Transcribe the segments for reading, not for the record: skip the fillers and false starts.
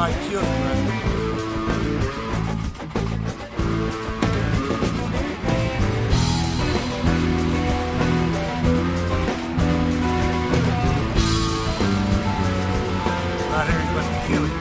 how he killed him, man. Right here, he's about to kill him.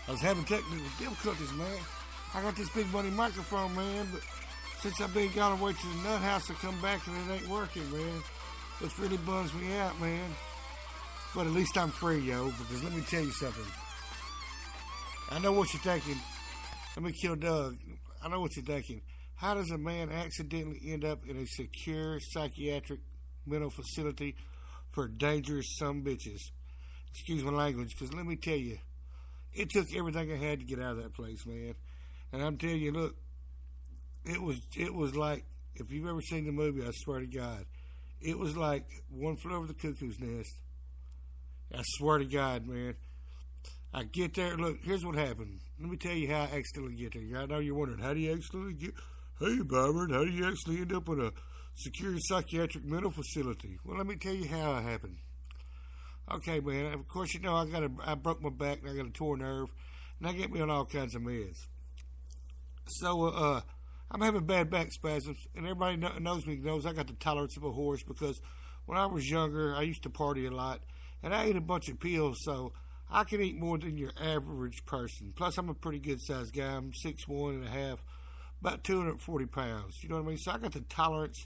I was having technical difficulties, man. I got this big money microphone, man, but since I've been gone away to the nut house, I come back and it ain't working, man. Which really bums me out, man. But at least I'm free, yo, because let me tell you something. I know what you're thinking. Let me kill Doug. I know what you're thinking. How does a man accidentally end up in a secure psychiatric mental facility for dangerous sumbitches? Excuse my language, because let me tell you, it took everything I had to get out of that place, man. And I'm telling you, look, it was like, if you've ever seen the movie, I swear to God, it was like One Flew Over the Cuckoo's Nest. I swear to God, man. I get there, look, here's what happened. Let me tell you how I accidentally get there. I know you're wondering, how do you accidentally get, hey, Byron, how do you actually end up in a secure psychiatric mental facility? Well, let me tell you how it happened. Okay, man, of course, you know, I broke my back and I got a torn nerve, and that get me on all kinds of meds. So, I'm having bad back spasms, and everybody knows I got the tolerance of a horse because when I was younger, I used to party a lot, and I ate a bunch of pills, so I can eat more than your average person. Plus, I'm a pretty good-sized guy. I'm 6'1.5", about 240 pounds. You know what I mean? So I got the tolerance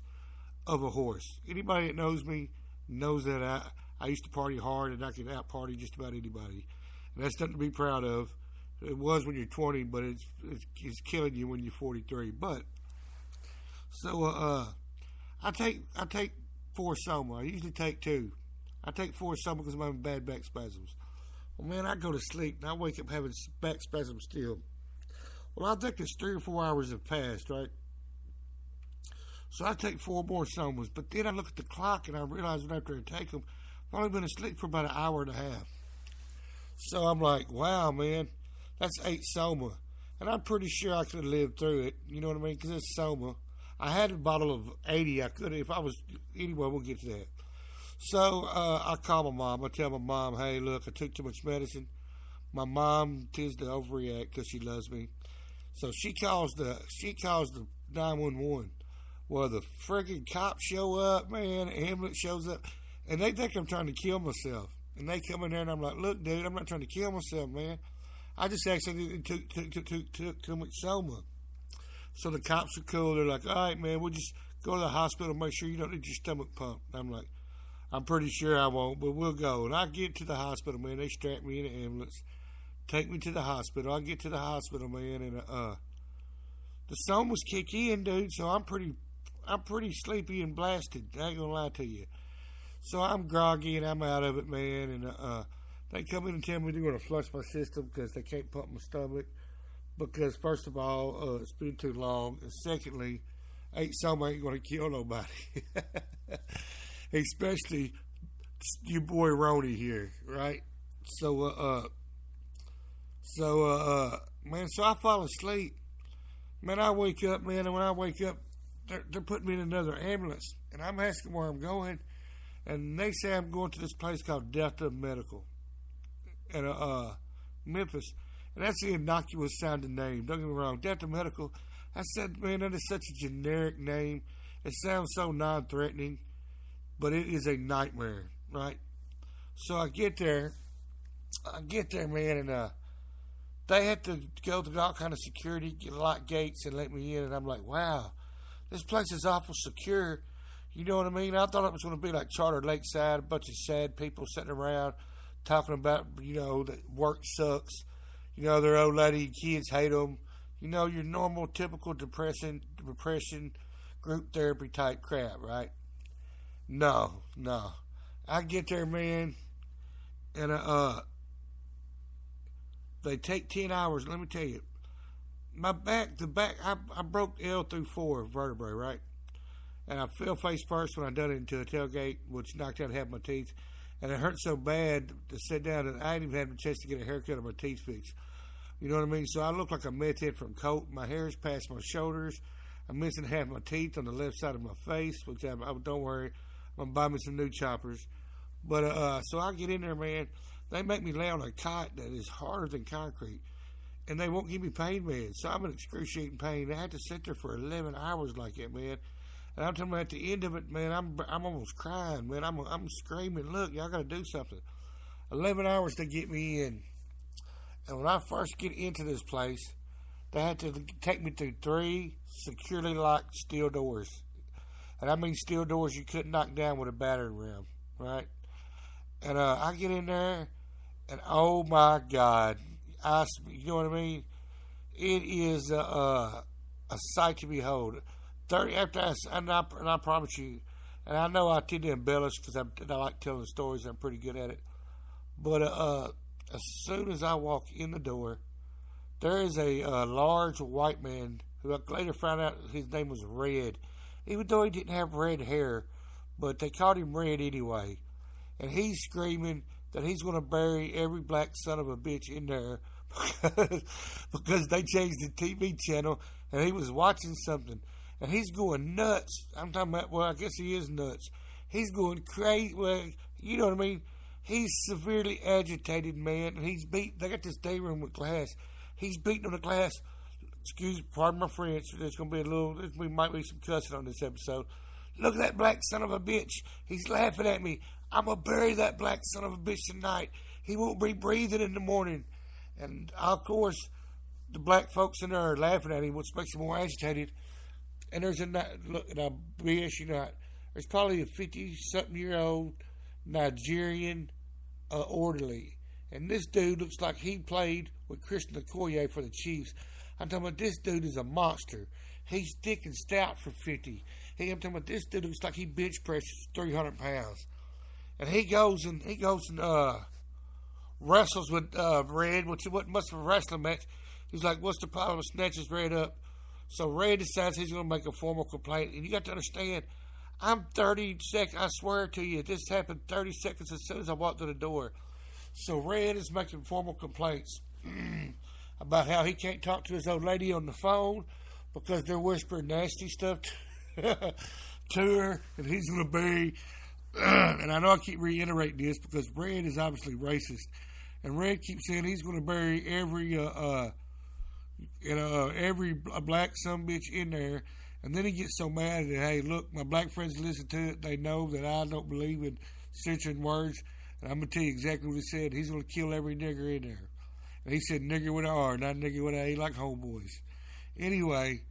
of a horse. Anybody that knows me knows that I used to party hard, and I could out-party just about anybody. And that's nothing to be proud of. It was when you're 20, but it's killing you when you're 43. But, so, I take 4 Soma. I usually take 2. I take 4 Soma because I'm having bad back spasms. Well, man, I go to sleep, and I wake up having back spasms still. Well, I think it's 3 or 4 hours have passed, right? So I take 4 more Somas, but then I look at the clock, and I realize that after I take them, I've only been asleep for about an hour and a half. So I'm like, wow, man, that's 8 Soma. And I'm pretty sure I could have lived through it, you know what I mean? Because it's Soma. I had a bottle of 80. I could have, if I was, anyway, we'll get to that. So I call my mom. I tell my mom, hey, look, I took too much medicine. My mom tends to overreact because she loves me. So she calls the 911. Well, the freaking cops show up, man. The ambulance shows up. And they think I'm trying to kill myself. And they come in there and I'm like, look, dude, I'm not trying to kill myself, man. I just actually took too much Soma. So the cops are cool. They're like, all right, man, we'll just go to the hospital and make sure you don't need your stomach pumped. I'm like, I'm pretty sure I won't, but we'll go. And I get to the hospital, man. They strap me in an ambulance. Take me to the hospital. I get to the hospital, man, and the Somas kick in, dude. So I'm pretty sleepy and blasted. I ain't gonna lie to you. So I'm groggy and I'm out of it, man. And they come in and tell me they're gonna flush my system because they can't pump my stomach. Because first of all, it's been too long, and secondly, 8 Soma ain't gonna kill nobody. Especially your boy Ronnie here, right? So man, so I fall asleep. Man, I wake up, man, and when I wake up, they're putting me in another ambulance, and I'm asking where I'm going, and they say I'm going to this place called Delta Medical in Memphis, and that's an innocuous sounding name. Don't get me wrong, Delta Medical. I said, man, that is such a generic name. It sounds so non-threatening. But it is a nightmare, right? So I get there, man, and they had to go through all kind of security, lock gates, and let me in. And I'm like, wow, this place is awful secure. You know what I mean? I thought it was going to be like Charter Lakeside, a bunch of sad people sitting around talking about, that work sucks. Their old lady and kids hate them. Your normal, typical depression group therapy type crap, right? No. I get there, man, and they take 10 hours. Let me tell you, my back, I broke L through 4 vertebrae, right? And I fell face first when I done it into a tailgate, which knocked out half my teeth. And it hurt so bad to sit down that I didn't even have a chance to get a haircut or my teeth fixed. You know what I mean? So I look like a meth head from Colt. My hair's past my shoulders. I'm missing half my teeth on the left side of my face, which don't worry, I'm going to buy me some new choppers. But so I get in there, man. They make me lay on a cot that is harder than concrete. And they won't give me pain meds. So I'm in excruciating pain. I had to sit there for 11 hours like that, man. And I'm telling you, at the end of it, man, I'm almost crying, man. I'm screaming, look, y'all got to do something. 11 hours to get me in. And when I first get into this place, they had to take me through 3 securely locked steel doors. And I mean steel doors you couldn't knock down with a battering ram, right? And I get in there, and oh my God, you know what I mean? It is a sight to behold. And I promise you, and I know I tend to embellish because I like telling stories. I'm pretty good at it. But as soon as I walk in the door, there is a large white man who I later found out his name was Red, even though he didn't have red hair, but they called him Red anyway. And he's screaming that he's going to bury every black son of a bitch in there because they changed the TV channel and he was watching something. And he's going nuts. I'm talking about, well, I guess he is nuts. He's going crazy. Well, you know what I mean? He's severely agitated, man. And they got this day room with glass. He's beating on the glass. Pardon my French. There might be some cussing on this episode. Look at that black son of a bitch. He's laughing at me. I'm going to bury that black son of a bitch tonight. He won't be breathing in the morning. And, of course, the black folks in there are laughing at him, which makes him more agitated. And there's there's probably a 50-something-year-old Nigerian orderly. And this dude looks like he played with Christian Okoye for the Chiefs. I'm talking about this dude is a monster. He's thick and stout for 50. I'm talking about this dude looks like he bench presses 300 pounds. And he goes and wrestles with Red, which must have a wrestling match. He's like, what's the problem? Snatches Red up. So Red decides he's going to make a formal complaint. And you got to understand, I'm 30 seconds, I swear to you, this happened 30 seconds as soon as I walked through the door. So Red is making formal complaints about how he can't talk to his old lady on the phone because they're whispering nasty stuff to her. And he's going to bury, and I know I keep reiterating this because Red is obviously racist. And Red keeps saying he's going to bury every black sumbitch in there. And then he gets so mad that, hey, look, my black friends listen to it. They know that I don't believe in censoring words. And I'm going to tell you exactly what he said. He's going to kill every nigger in there. And he said nigger with an R, not nigger with an A, like homeboys. Anyway,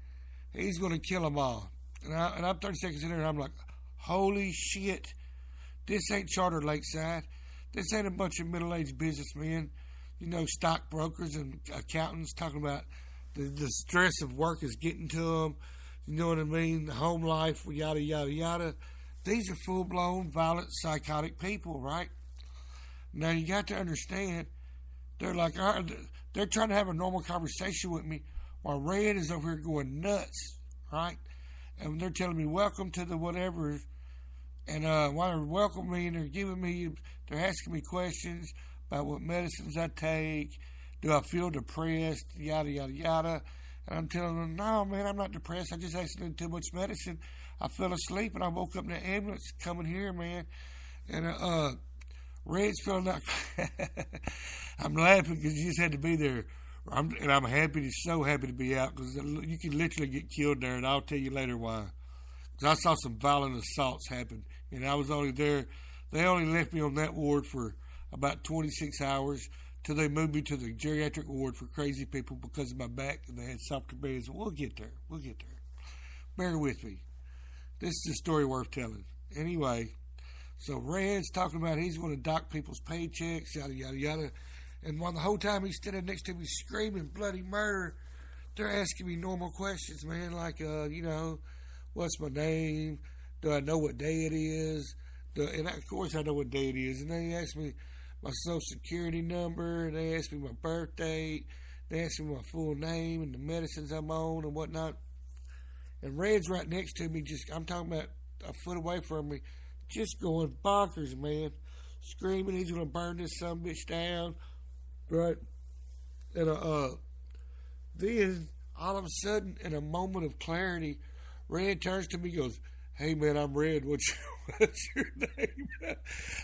he's going to kill them all. And I'm 30 seconds in there, and I'm like, holy shit. This ain't Charter Lakeside. This ain't a bunch of middle-aged businessmen, stockbrokers and accountants talking about the stress of work is getting to them. You know what I mean? The home life, yada, yada, yada. These are full-blown, violent, psychotic people, right? Now, you got to understand, they're like, they're trying to have a normal conversation with me while Red is over here going nuts, right? And they're telling me, welcome to the whatever. And while they're welcoming me and they're asking me questions about what medicines I take. Do I feel depressed? Yada, yada, yada. And I'm telling them, no, man, I'm not depressed. I just ate too much medicine. I fell asleep and I woke up in the ambulance coming here, man. And Red's feeling like I'm laughing because you just had to be there. I'm so happy to be out because you can literally get killed there, and I'll tell you later why. Because I saw some violent assaults happen, and I was only there. They only left me on that ward for about 26 hours till they moved me to the geriatric ward for crazy people because of my back, and they had softer beds. We'll get there. We'll get there. Bear with me. This is a story worth telling. Anyway, so Red's talking about he's going to dock people's paychecks, yada, yada, yada. And while the whole time he's standing next to me screaming bloody murder, they're asking me normal questions, man, like, what's my name? Do I know what day it is? And of course I know what day it is. And they ask me my social security number, and they ask me my birth date, they ask me my full name and the medicines I'm on and whatnot. And Red's right next to me, I'm talking about a foot away from me, just going bonkers, man. Screaming, he's going to burn this sumbitch down. Right? And then, all of a sudden, in a moment of clarity, Red turns to me and goes, "Hey, man, I'm Red. What's your name?"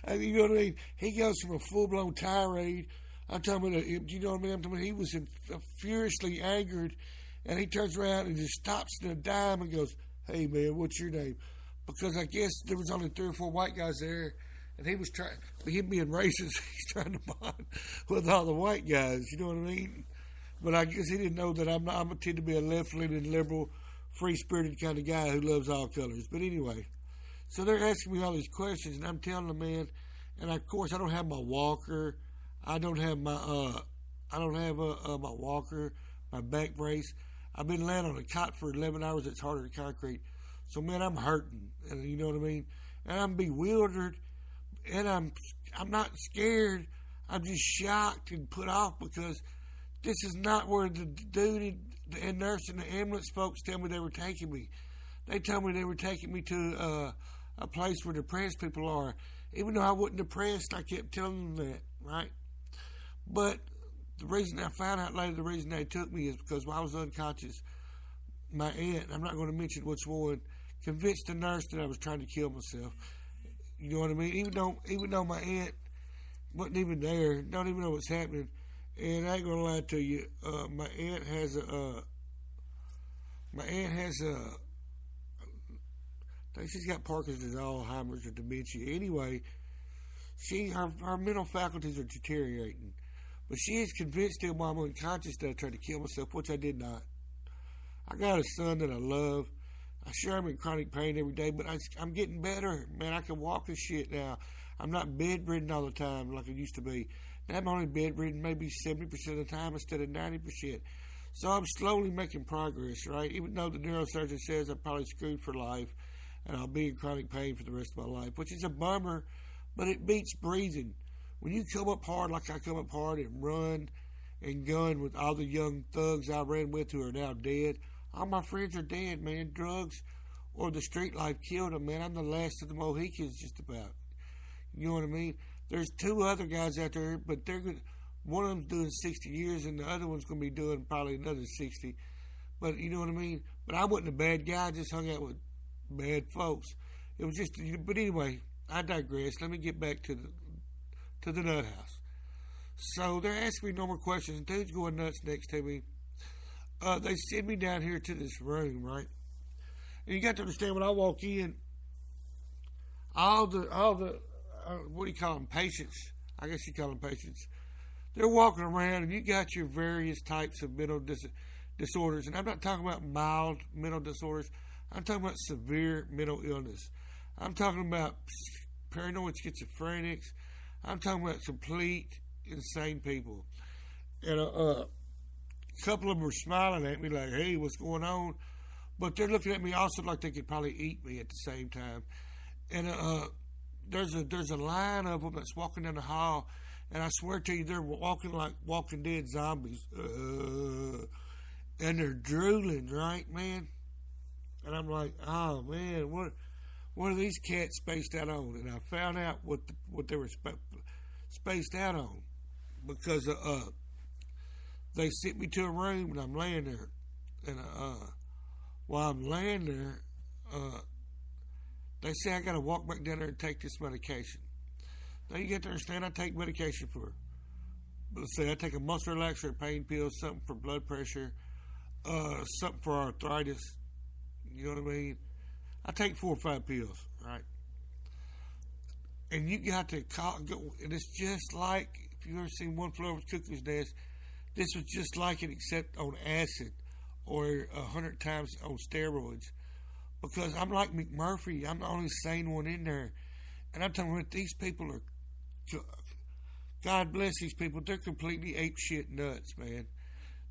You know what I mean? He goes from a full-blown tirade. I'm talking about, you know what I mean? I'm talking about he was furiously angered, and he turns around and just stops in a dime and goes, "Hey, man, what's your name?" Because I guess there was only 3 or 4 white guys there, and he was trying, him being racist, he's trying to bond with all the white guys, you know what I mean? But I guess he didn't know that I'm a tend to be a left-leaning, liberal, free-spirited kind of guy who loves all colors. But anyway, so they're asking me all these questions, and I'm telling them, man, and of course I don't have my walker, I don't have my walker, my back brace. I've been laying on a cot for 11 hours. It's harder than concrete. So, man, I'm hurting, and you know what I mean? And I'm bewildered, and I'm not scared. I'm just shocked and put off because this is not where the dude and nurse and the ambulance folks tell me they were taking me. They told me they were taking me to a place where depressed people are. Even though I wasn't depressed, I kept telling them that, right? But the reason I found out later, the reason they took me is because while I was unconscious, my aunt, I'm not going to mention which one, convinced the nurse that I was trying to kill myself. You know what I mean? Even though my aunt wasn't even there, don't even know what's happening. And I ain't going to lie to you, my aunt has I think she's got Parkinson's, Alzheimer's, or dementia. Anyway, her mental faculties are deteriorating. But she is convinced that while I'm unconscious that I tried to kill myself, which I did not. I got a son that I love. I sure I'm in chronic pain every day, but I'm getting better. Man, I can walk and shit now. I'm not bedridden all the time like I used to be. Now I'm only bedridden maybe 70% of the time instead of 90%. So I'm slowly making progress, right? Even though the neurosurgeon says I'm probably screwed for life and I'll be in chronic pain for the rest of my life, which is a bummer, but it beats breathing. When you come up hard like I come up hard and run and gun with all the young thugs I ran with who are now dead, all my friends are dead, man. Drugs or the street life killed them, man. I'm the last of the Mohicans just about. You know what I mean? There's 2 other guys out there, but they're good. One of them's doing 60 years and the other one's going to be doing probably another 60. But you know what I mean? But I wasn't a bad guy. I just hung out with bad folks. It was just, but anyway, I digress. Let me get back to the nut house. So they're asking me normal questions. Dude's going nuts next to me. They send me down here to this room, right? And you got to understand, when I walk in, all the what do you call them, patients? I guess you call them patients. They're walking around, and you got your various types of mental disorders. And I'm not talking about mild mental disorders. I'm talking about severe mental illness. I'm talking about paranoid schizophrenics. I'm talking about complete insane people. And a couple of them are smiling at me like, "Hey, what's going on?" But they're looking at me also like they could probably eat me at the same time. And there's a line of them that's walking down the hall, and I swear to you, they're walking like Walking Dead zombies. And they're drooling, right, man? And I'm like, oh, man, what are these cats spaced out on? And I found out what they were spaced out on. Because they sent me to a room, and I'm laying there. And while I'm laying there, they say I got to walk back down there and take this medication. Now, you got to understand, I take medication for, let's say, I take a muscle relaxer, a pain pill, something for blood pressure, something for arthritis. You know what I mean? I take 4 or 5 pills, right? And you got to go, and it's just like if you ever seen One Flew Over the Cuckoo's Nest, this was just like it except on acid or 100 times on steroids. Because I'm like McMurphy. I'm the only sane one in there. And I'm telling you what, these people are, God bless these people, they're completely ape shit nuts, man.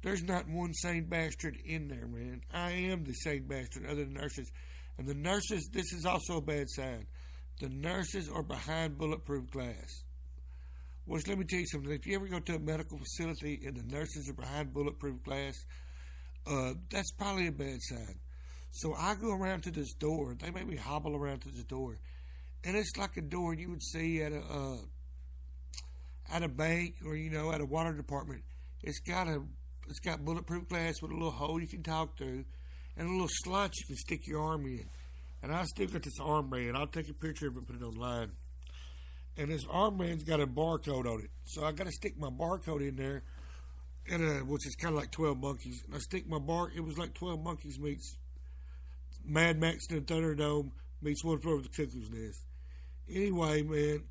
There's not one sane bastard in there, man. I am the sane bastard other than nurses. And the nurses, this is also a bad sign. The nurses are behind bulletproof glass. Which, let me tell you something. If you ever go to a medical facility and the nurses are behind bulletproof glass, that's probably a bad sign. So I go around to this door. They make me hobble around to this door. And it's like a door you would see at a bank or, at a water department. It's got bulletproof glass with a little hole you can talk through and a little slot you can stick your arm in. And I still got this armband. I'll take a picture of it and put it online. And this armband's got a barcode on it. So I got to stick my barcode in there, which is kind of like 12 Monkeys. And I stick my it was like 12 Monkeys meets Mad Max in the Thunderdome meets One Flew Over the Cuckoo's Nest. Anyway, man,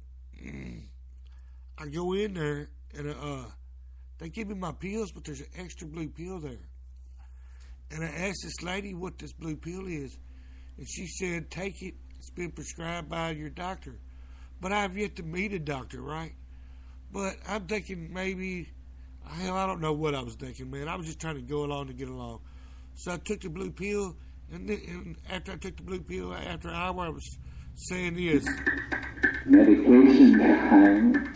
I go in there and they give me my pills, but there's an extra blue pill there. And I asked this lady what this blue pill is, and she said, take it. It's been prescribed by your doctor. But I've yet to meet a doctor, right? But I'm thinking maybe, hell, I don't know what I was thinking, man. I was just trying to go along to get along. So I took the blue pill, and after I took the blue pill, after an hour, I was saying this. Medication time.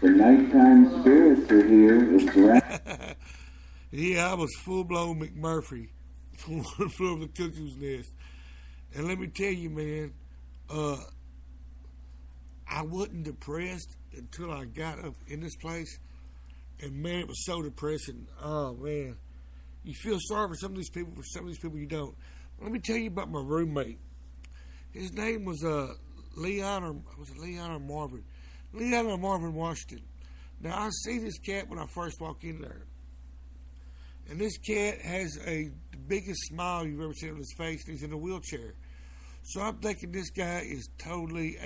The nighttime spirits are here. It's right. Yeah, I was full-blown McMurphy. One Flew Over the Cuckoo's Nest. And let me tell you, man, I wasn't depressed until I got up in this place. And, man, it was so depressing. Oh, man. You feel sorry for some of these people. For some of these people, you don't. Let me tell you about my roommate. His name was Leon or Marvin? Leon or Marvin Washington. Now, I see this cat when I first walk in there. And this cat has the biggest smile you've ever seen on his face, and he's in a wheelchair. So I'm thinking this guy is totally,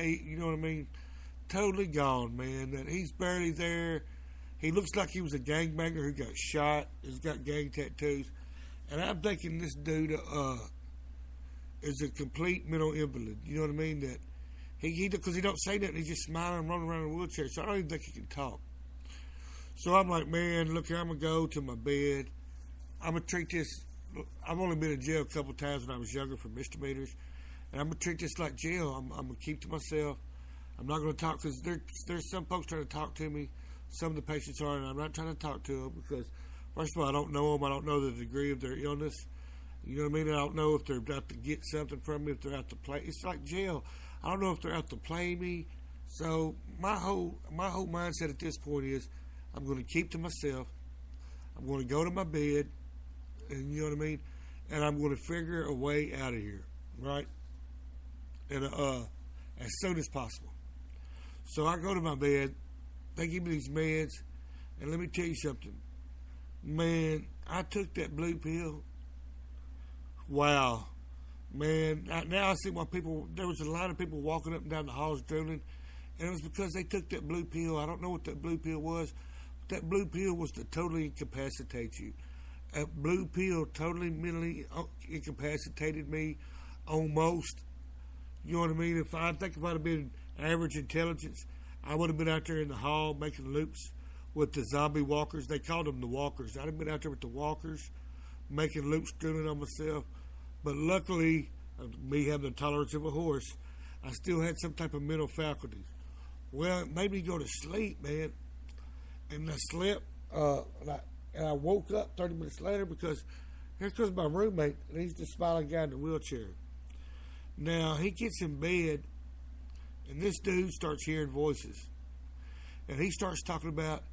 totally gone, man. That he's barely there. He looks like he was a gangbanger who got shot. He's got gang tattoos. And I'm thinking this dude is a complete mental invalid. You know what I mean? That because he don't say nothing. He's just smiling and running around in a wheelchair. So I don't even think he can talk. So I'm like, man, look here, I'm going to go to my bed. I'm going to treat this. I've only been in jail a couple of times when I was younger for misdemeanors. And I'm going to treat this like jail. I'm going to keep to myself. I'm not going to talk because there's some folks trying to talk to me. Some of the patients are, and I'm not trying to talk to them because, first of all, I don't know them. I don't know the degree of their illness. You know what I mean? I don't know if they're out to get something from me, if they're out to play. It's like jail. I don't know if they're out to play me. So my whole mindset at this point is I'm going to keep to myself. I'm going to go to my bed, and you know what I mean? And I'm going to figure a way out of here, right? And as soon as possible. So I go to my bed. They give me these meds, and let me tell you something. Man, I took that blue pill. Wow. Man, now I see why there was a lot of people walking up and down the halls drooling, and it was because they took that blue pill. I don't know what that blue pill was. But that blue pill was to totally incapacitate you. That blue pill totally mentally incapacitated me, almost. You know what I mean? I think if I'd have been average intelligence, I would have been out there in the hall making loops with the zombie walkers. They called them the walkers. I'd have been out there with the walkers making loops, drooling on myself. But luckily, me having the tolerance of a horse, I still had some type of mental faculty. Well, it made me go to sleep, man. And I slept, and I woke up 30 minutes later because here comes my roommate, and he's the smiling guy in the wheelchair. Now, he gets in bed, and this dude starts hearing voices. And he starts talking about,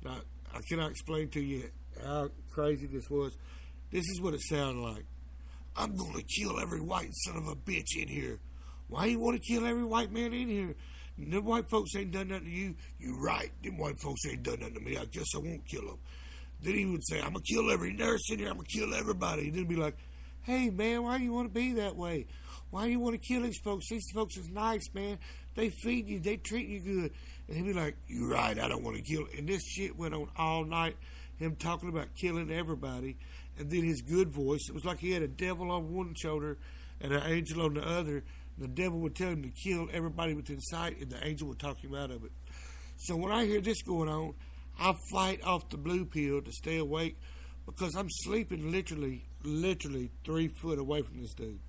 now, I cannot explain to you how crazy this was. This is what it sounded like. I'm going to kill every white son of a bitch in here. Why you want to kill every white man in here? Them white folks ain't done nothing to you. You right. Them white folks ain't done nothing to me. I guess I won't kill them. Then he would say, I'm going to kill every nurse in here. I'm going to kill everybody. And then be like, hey, man, why do you want to be that way? Why do you want to kill these folks? These folks is nice, man. They feed you. They treat you good. And he'd be like, "You're right, I don't want to kill." And this shit went on all night, him talking about killing everybody. And then his good voice, it was like he had a devil on one shoulder and an angel on the other. The devil would tell him to kill everybody within sight, and the angel would talk him out of it. So when I hear this going on, I fight off the blue pill to stay awake, because I'm sleeping literally 3 foot away from this dude.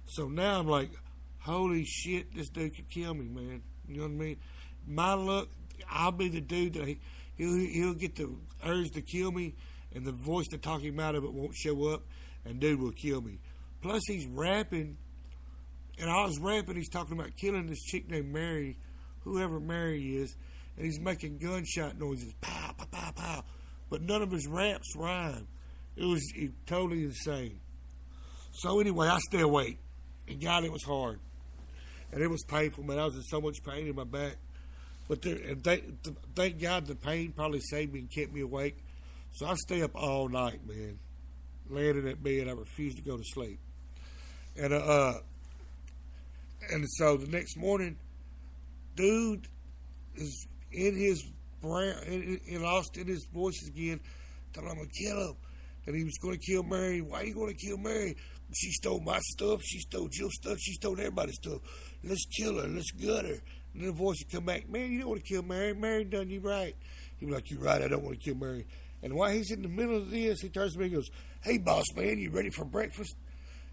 So now I'm like, holy shit, this dude could kill me, man. You know what I mean? My luck, I'll be the dude that he'll get the urge to kill me, and the voice to talk him out of it won't show up, and dude will kill me. Plus he's rapping, and all his rapping, he's talking about killing this chick named Mary, whoever Mary is, and he's making gunshot noises, pow, pow, pow, pow. But none of his raps rhyme. It was totally insane. So anyway, I stay awake. And God, it was hard. And it was painful, man. I was in so much pain in my back. But thank God the pain probably saved me and kept me awake. So I stay up all night, man. Laying in that bed, I refused to go to sleep. And so the next morning, dude is in his lost in his voice again, telling him I'm going to kill him. And he was going to kill Mary. Why are you going to kill Mary? She stole my stuff. She stole Jill's stuff. She stole everybody's stuff. Let's kill her. Let's gut her. And then the voice would come back, man, you don't want to kill Mary. Mary done you right. He'd be like, you're right, I don't want to kill Mary. And while he's in the middle of this, he turns to me and goes, hey, boss man, you ready for breakfast?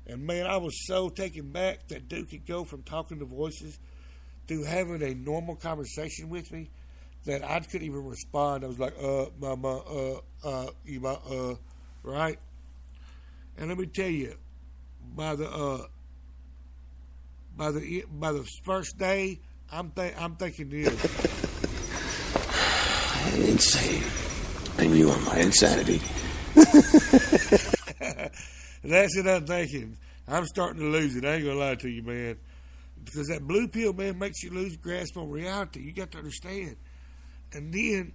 And man, I was so taken back that dude could go from talking to voices to having a normal conversation with me that I couldn't even respond. I was like, mama, right? And let me tell you, by the first day, I'm thinking this. I'm insane. And you are my insanity. That's what I'm thinking. I'm starting to lose it. I ain't gonna lie to you, man. Because that blue pill, man, makes you lose grasp on reality. You got to understand. And then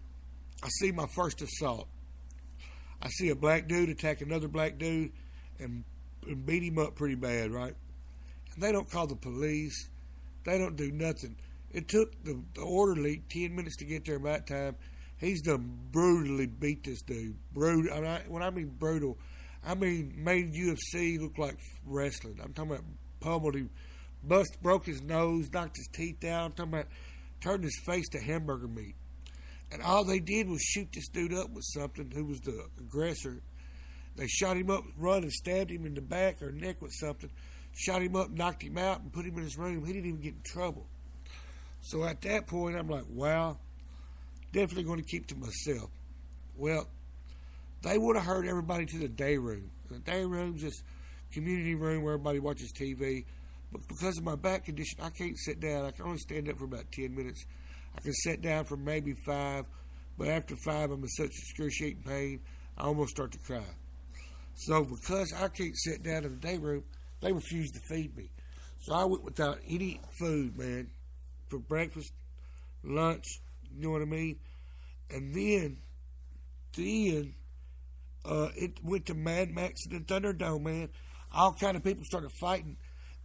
I see my first assault. I see a black dude attack another black dude and beat him up pretty bad, right? And they don't call the police. They don't do nothing. It took the orderly 10 minutes to get there by that time. He's done brutally beat this dude. Brutal. When I mean brutal, I mean made UFC look like wrestling. I'm talking about pummeled him, broke his nose, knocked his teeth out. I'm talking about turned his face to hamburger meat. And all they did was shoot this dude up with something, who was the aggressor. They shot him up, run and stabbed him in the back or neck with something, shot him up, knocked him out, and put him in his room. He didn't even get in trouble. So at that point, I'm like, wow, definitely going to keep to myself. Well, they would have heard everybody to the day room. The day room's this community room where everybody watches TV. But because of my back condition, I can't sit down. I can only stand up for about 10 minutes. I can sit down for maybe 5, but after 5, I'm in such excruciating pain, I almost start to cry. So because I can't sit down in the day room, they refuse to feed me. So I went without any food, man, for breakfast, lunch, you know what I mean? And then it went to Mad Max and the Thunderdome, man. All kind of people started fighting.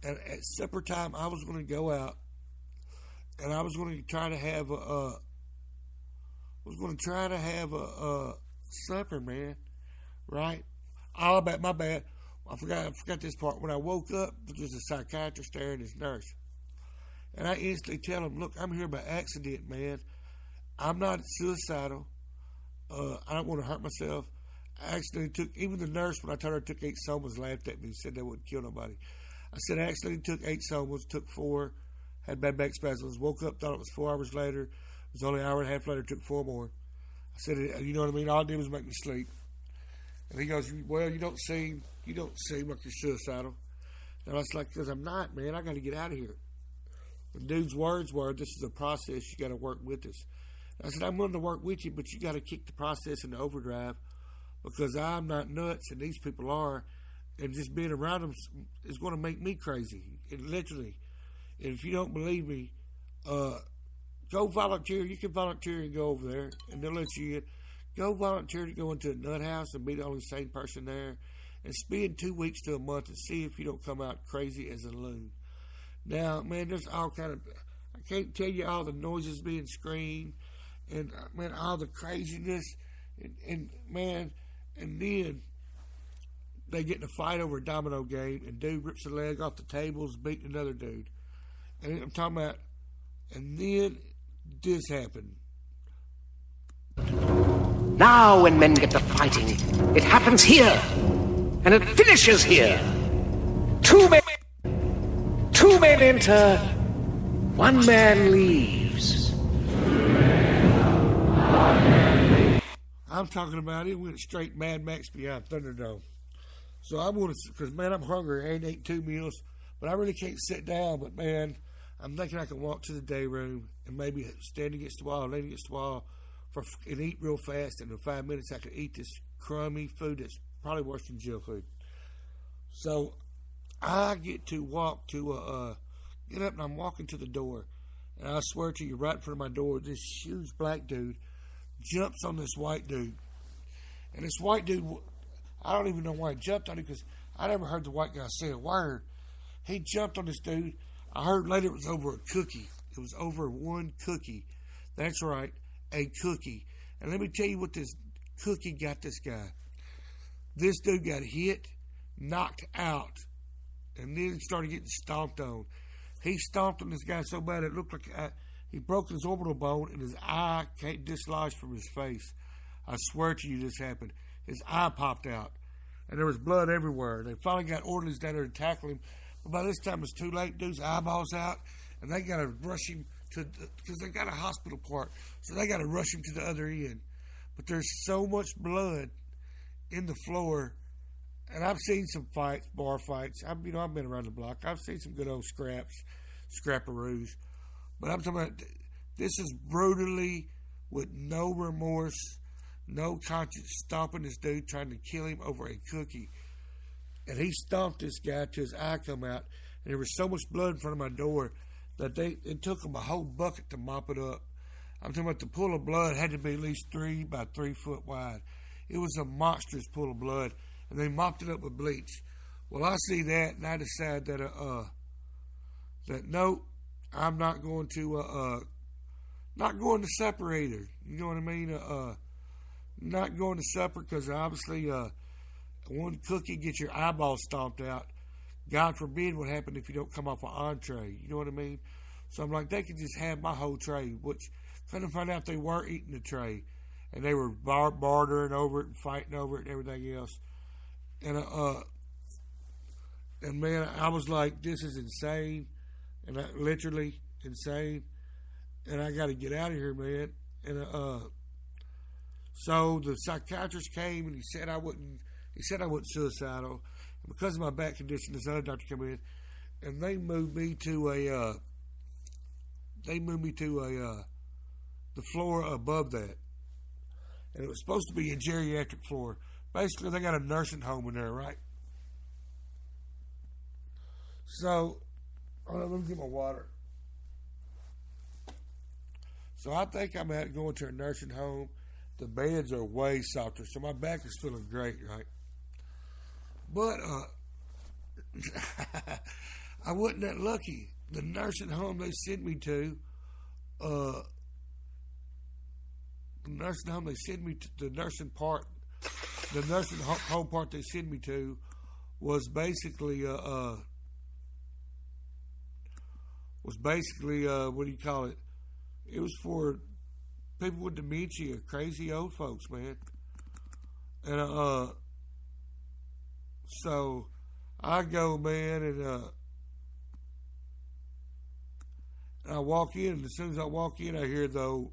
And at supper time, I was going to go out, and I was going to try to have a supper, man. Right? All about my bad. I forgot this part. When I woke up, there was a psychiatrist there and his nurse. And I instantly tell him, look, I'm here by accident, man. I'm not suicidal. I don't want to hurt myself. I accidentally took, even the nurse, when I told her I took 8 somas, laughed at me and said they wouldn't kill nobody. I said I accidentally took 8 somas, took 4, had bad back spasms, woke up, thought it was 4 hours later. It was only an hour and a half later, took 4 more. I said, you know what I mean? All it did was make me sleep. And he goes, well, you don't seem like you're suicidal. And I was like, because I'm not, man. I got to get out of here. The dude's words were, this is a process. You got to work with us. I said, I'm willing to work with you, but you got to kick the process into overdrive, because I'm not nuts and these people are. And just being around them is going to make me crazy. And literally. And if you don't believe me, go volunteer. You can volunteer and go over there, and they'll let you in. Go volunteer to go into a nut house and be the only sane person there, and spend 2 weeks to a month and see if you don't come out crazy as a loon. Now, man, there's all kind of. I can't tell you all the noises being screamed, and man, all the craziness, and man, and then they get in a fight over a domino game, and dude rips a leg off the tables, beating another dude. And I'm talking about, and then this happened. Now when men get to fighting, it happens here, and it finishes here. Two men enter, one man leaves. I'm talking about it went straight Mad Max Beyond Thunderdome. So I want to, because man, I'm hungry. I ain't ate 2 meals, but I really can't sit down. But man, I'm thinking I can walk to the day room and maybe stand against the wall, lean against the wall, and eat real fast. And in 5 minutes, I can eat this crummy food that's probably worse than jail food. So I get to walk to get up, and I'm walking to the door, and I swear to you, right in front of my door, this huge black dude jumps on this white dude, and this white dude, I don't even know why he jumped on him, because I never heard the white guy say a word. He jumped on this dude. I heard later it was over a cookie. It was over one cookie. That's right, a cookie. And let me tell you what this cookie got this guy. This dude got hit, knocked out, and then started getting stomped on. He stomped on this guy so bad it looked like he broke his orbital bone, and his eye dislodged from his face. I swear to you this happened. His eye popped out, and there was blood everywhere. They finally got orderlies down there to tackle him. But by this time, it's too late. Dude's eyeballs out, and they got to rush him because they got a hospital part, so they got to rush him to the other end. But there's so much blood in the floor, and I've seen some fights, bar fights. I've been around the block. I've seen some good old scrapperoos. But I'm talking about, this is brutally, with no remorse, no conscience, stomping this dude, trying to kill him over a cookie. And he stomped this guy till his eye come out, and there was so much blood in front of my door that it took them a whole bucket to mop it up. I'm talking about the pool of blood had to be at least 3 by 3 foot wide. It was a monstrous pool of blood, and they mopped it up with bleach. Well, I see that, and I decide that no, I'm not going to supper either. You know what I mean? Not going to supper, because obviously one cookie gets your eyeball stomped out. God forbid what happened if you don't come off an entree. You know what I mean? So I'm like, they could just have my whole tray, which kind of find out they were eating the tray, and they were bartering over it and fighting over it and everything else. And man, I was like, this is insane, and literally insane, and I got to get out of here, man. And so the psychiatrist came, and he said I wasn't suicidal. And because of my back condition, this other doctor came in, and they moved me to the floor above that, and it was supposed to be a geriatric floor. Basically, they got a nursing home in there, right? So, hold on, let me get my water. So I think I'm going to a nursing home. The beds are way softer, so my back is feeling great, right? But I wasn't that lucky. The nursing home they sent me to, the nursing home part they sent me to was basically what do you call it? It was for people with dementia, crazy old folks, man. And so I go, man, and I walk in, and as soon as I walk in, I hear though.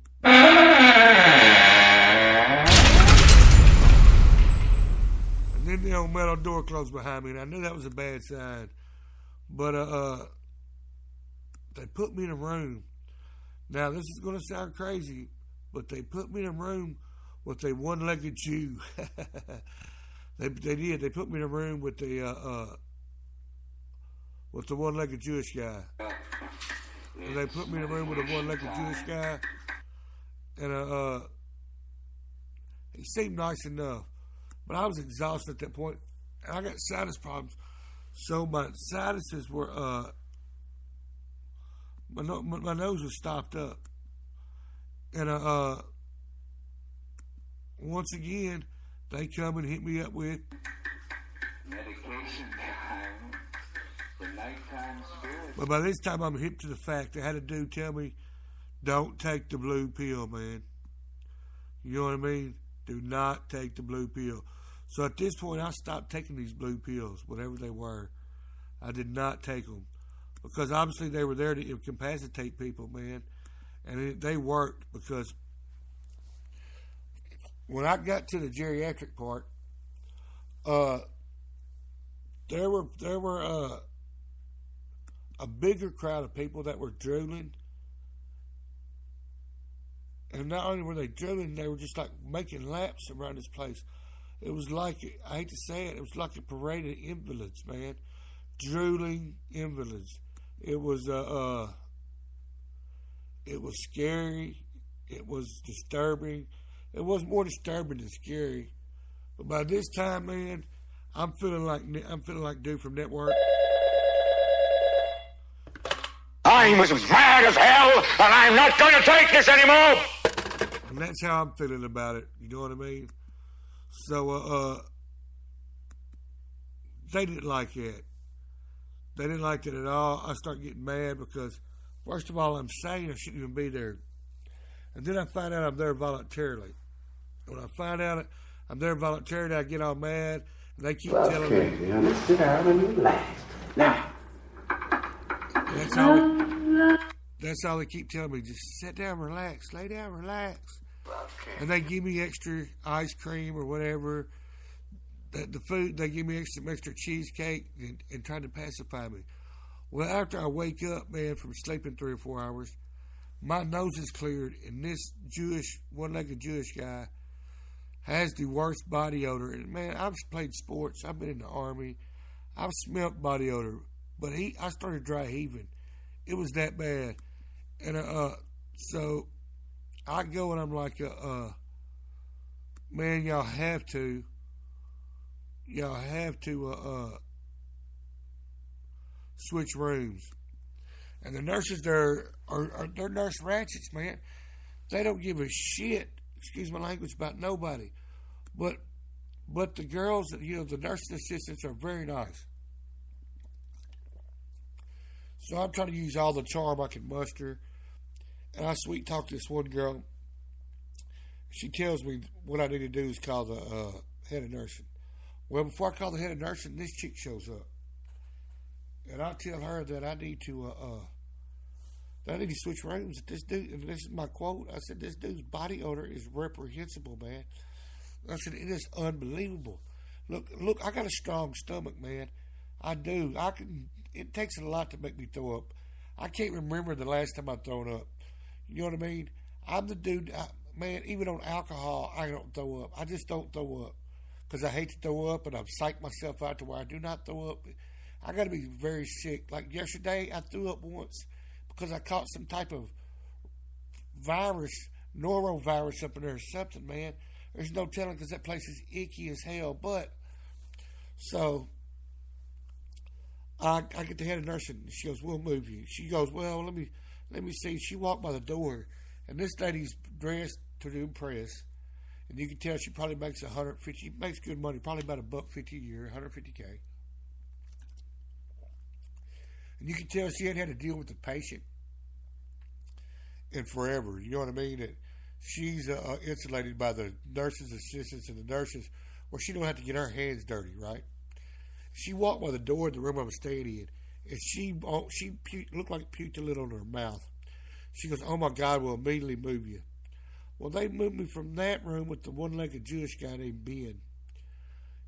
And then the old metal door closed behind me, and I knew that was a bad sign. But they put me in a room. Now, this is going to sound crazy, but they put me in a room with a one-legged Jew. They did. They put me in a room with the one-legged Jewish guy. And they put me in a room with a one-legged Jewish guy. And he seemed nice enough. But I was exhausted at that point. And I got sinus problems. So my sinuses were my nose was stopped up. And once again, they come and hit me up with medication time. The nighttime spirits. But by this time, I'm hip to the fact. I had a dude tell me, don't take the blue pill, man. You know what I mean? Do not take the blue pill. So at this point, I stopped taking these blue pills, whatever they were. I did not take them. Because obviously they were there to incapacitate people, man. And they worked because when I got to the geriatric part, there were a bigger crowd of people that were drooling. And not only were they drooling, they were just like making laps around this place. It was like, I hate to say it, it was like a parade of invalids, man. Drooling invalids. It was scary. It was disturbing. It was more disturbing than scary. But by this time, man, I'm feeling like dude from Network. I'm as mad as hell, and I'm not going to take this anymore. And that's how I'm feeling about it. You know what I mean? So, they didn't like it. They didn't like it at all. I start getting mad because, first of all, I'm saying I shouldn't even be there. And then I find out I'm there voluntarily. When I find out I'm there voluntarily, I get all mad. And they keep telling me. Now sit down and relax. Now. That's all they keep telling me. Just sit down, relax, lay down, relax. And they give me extra ice cream or whatever. The food, they give me some extra cheesecake and try to pacify me. Well, after I wake up, man, from sleeping 3 or 4 hours, my nose is cleared, and this one-legged Jewish guy has the worst body odor. And man, I've played sports. I've been in the Army. I've smelled body odor, but I started dry heaving. It was that bad, and so I go and I'm like, man, y'all have to switch rooms. And the nurses there they're nurse ratchets, man. They don't give a shit, excuse my language, about nobody. But the girls, the nursing assistants are very nice. So I'm trying to use all the charm I can muster. And I sweet talk this one girl. She tells me what I need to do is call the head of nursing. Well, before I call the head of nursing, this chick shows up. And I tell her that I need to switch rooms with this dude. And this is my quote. I said, this dude's body odor is reprehensible, man. I said, it is unbelievable. Look, I got a strong stomach, man. I do. It takes a lot to make me throw up. I can't remember the last time I've thrown up. You know what I mean? I'm the dude, man, even on alcohol, I don't throw up. I just don't throw up. Because I hate to throw up, and I've psyched myself out to where I do not throw up. I got to be very sick. Like yesterday, I threw up once because I caught some type of virus, norovirus up in there or something, man. There's no telling because that place is icky as hell. But, so, I get the head of nursing. She goes, we'll move you. She goes, well, let me see. She walked by the door, and this lady's dressed to impress. And you can tell she probably makes makes good money, probably about $150 a year, $150K. And you can tell she hadn't had to deal with the patient in forever. You know what I mean? That she's insulated by the nurses' assistants and the nurses, where she don't have to get her hands dirty, right? She walked by the door of the room I was staying in, and she looked like puked a little in her mouth. She goes, oh my God, we'll immediately move you. Well, they moved me from that room with the one-legged Jewish guy named Ben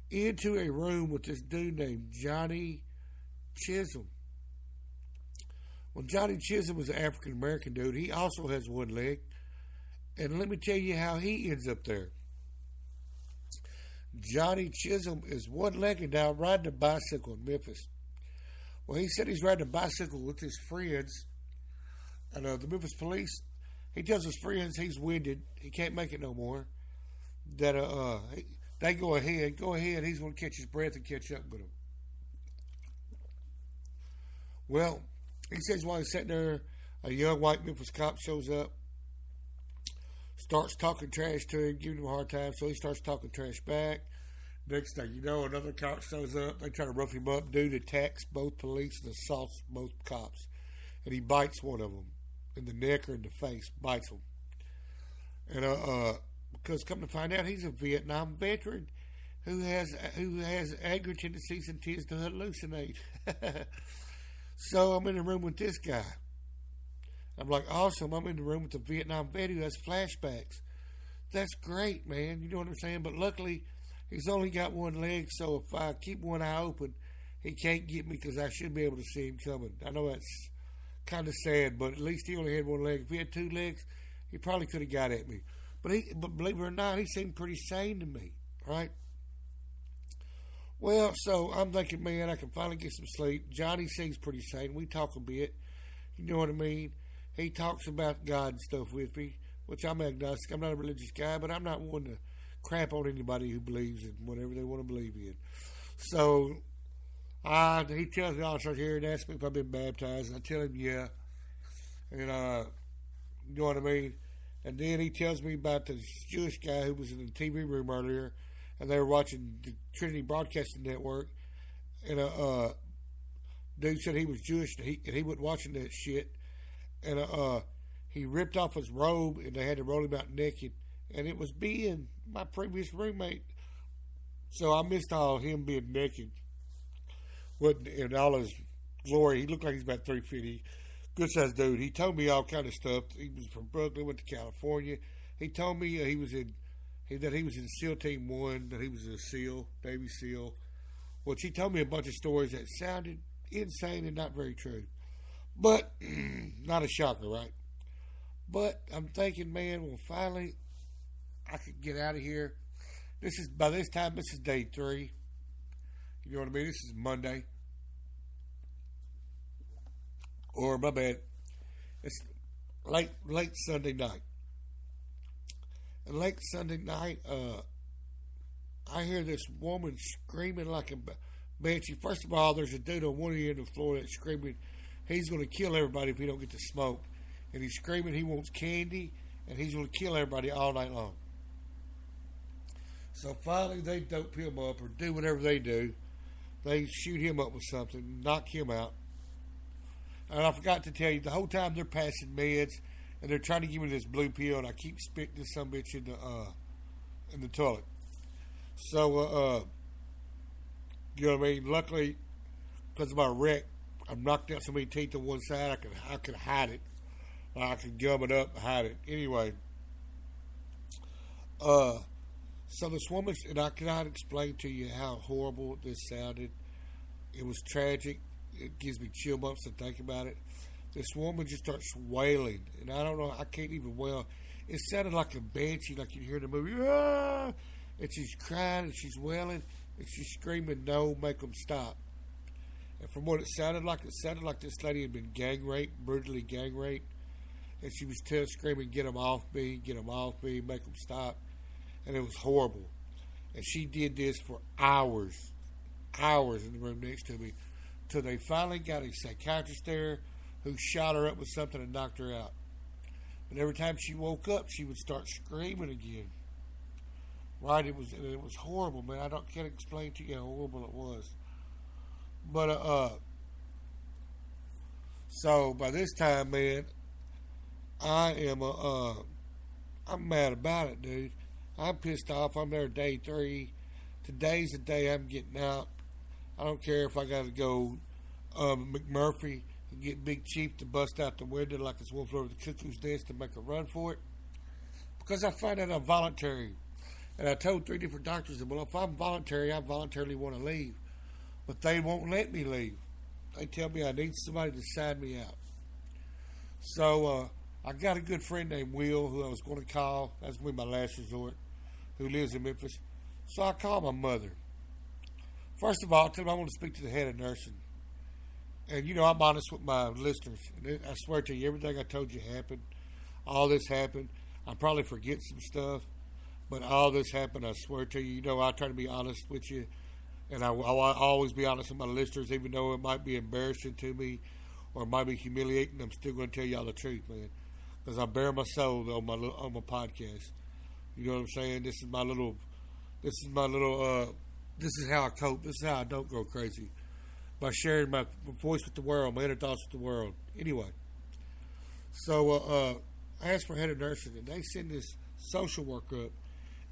into a room with this dude named Johnny Chisholm. Well, Johnny Chisholm was an African-American dude. He also has one leg. And let me tell you how he ends up there. Johnny Chisholm is one-legged now riding a bicycle in Memphis. Well, he said he's riding a bicycle with his friends. And the Memphis police, he tells his friends he's winded. He can't make it no more. That they go ahead. He's going to catch his breath and catch up with him. Well, he says while he's sitting there, A young white Memphis cop shows up, starts talking trash to him, giving him a hard time, so he starts talking trash back. Next thing you know, another cop shows up. They try to rough him up. Dude attacks both police and assaults both cops. And he bites one of them in the neck or in the face. Bites him. And because come to find out, he's a Vietnam veteran who has anger tendencies and tends to hallucinate. So I'm in the room with this guy. I'm like, awesome. I'm in the room with the Vietnam vet who has flashbacks. That's great, man. You know what I'm saying? But luckily, he's only got one leg, so if I keep one eye open, he can't get me because I should be able to see him coming. I know that's kind of sad, but at least he only had one leg. If he had two legs, he probably could have got at me. But believe it or not, he seemed pretty sane to me, right? Well, so I'm thinking, man, I can finally get some sleep. Johnny seems pretty sane. We talk a bit. You know what I mean? He talks about God and stuff with me, which I'm agnostic. I'm not a religious guy, but I'm not one to crap on anybody who believes in whatever they want to believe in. So he tells me, I'll start here and asks me if I've been baptized. And I tell him, yeah. And, you know what I mean? And then he tells me about this Jewish guy who was in the TV room earlier, and they were watching the Trinity Broadcasting Network, and dude said he was Jewish, and he wasn't watching that shit. And he ripped off his robe, and they had to roll him out naked. And it was being my previous roommate. So I missed all him being naked. In all his glory. He looked like he's about 3 feet. Good-sized dude. He told me all kind of stuff. He was from Brooklyn, went to California. He told me he was in SEAL Team 1, that he was a SEAL, Navy SEAL. Which he told me a bunch of stories that sounded insane and not very true. But, not a shocker, right? But I'm thinking, man, well, finally, I could get out of here. By this time, this is day 3. You know what I mean? This is Monday. Or, my bad, it's late Sunday night. And late Sunday night, I hear this woman screaming like a banshee. First of all, there's a dude on one end of the floor that's screaming, he's going to kill everybody if he don't get to smoke. And he's screaming he wants candy, and he's going to kill everybody all night long. So finally, they dope him up or do whatever they do. They shoot him up with something, knock him out. And I forgot to tell you, the whole time they're passing meds, and they're trying to give me this blue pill, and I keep spitting this some bitch in the toilet. So, you know what I mean? Luckily, because of my wreck, I knocked out so many teeth on one side, I could hide it. I could gum it up and hide it. Anyway, so this woman, and I cannot explain to you how horrible this sounded. It was tragic. It gives me chill bumps to think about it. This woman just starts wailing, and I don't know, I can't even wail. It sounded like a banshee, like you hear in the movie. Ah! And she's crying, and she's wailing, and she's screaming, no, make them stop. And from what it sounded like this lady had been gang raped, brutally gang raped. And she was screaming, get them off me, make them stop. And it was horrible. And she did this for hours in the room next to me, till they finally got a psychiatrist there who shot her up with something and knocked her out. But every time she woke up, she would start screaming again. Right? It was horrible, man. Can't explain to you how horrible it was. But so by this time, man, I am I'm mad about it, dude. I'm pissed off. I'm there day 3. Today's the day I'm getting out. I don't care if I got to go McMurphy and get Big Chief to bust out the window like it's Wolf over the Cuckoo's Nest to make a run for it. Because I find out I'm voluntary. And I told 3 different doctors that, well, if I'm voluntary, I voluntarily want to leave. But they won't let me leave. They tell me I need somebody to sign me out. So I got a good friend named Will who I was going to call. That's going to be my last resort. Who lives in Memphis. So I called my mother. First of all, I told them I want to speak to the head of nursing. And, you know, I'm honest with my listeners. And I swear to you, everything I told you happened. All this happened. I probably forget some stuff. But all this happened, I swear to you. You know, I try to be honest with you. And I'll always be honest with my listeners, even though it might be embarrassing to me or it might be humiliating. I'm still going to tell y'all the truth, man, because I bare my soul on my podcast. You know what I'm saying? This is my little. This is how I cope. This is how I don't go crazy, by sharing my voice with the world, my inner thoughts with the world. Anyway, so I asked for head of nursing, and they send this social worker up,